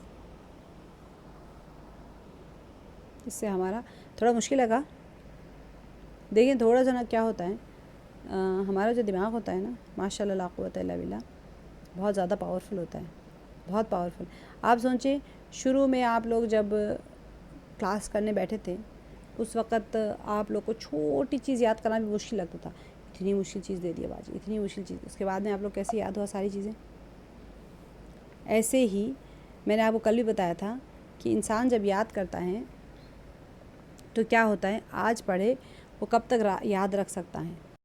اس سے ہمارا تھوڑا مشکل لگا. دیکھیں تھوڑا سا نا کیا ہوتا ہے، ہمارا جو دماغ ہوتا ہے نا، ماشاء اللہ لا قوت الا باللہ، بہت زیادہ پاورفل ہوتا ہے، بہت پاورفل. آپ سوچیں شروع میں آپ لوگ جب کلاس کرنے بیٹھے تھے اس وقت آپ لوگ کو چھوٹی چیز یاد کرنا بھی مشکل لگتا تھا. اتنی مشکل چیز دے دیا باجی، اتنی مشکل چیز. اس کے بعد میں آپ لوگ کیسے یاد ہوا ساری چیزیں. ایسے ہی میں نے آپ کو کل بھی بتایا تھا کہ انسان جب یاد کرتا ہے تو کیا ہوتا ہے، آج پڑھے وہ کب تک یاد رکھ سکتا ہے.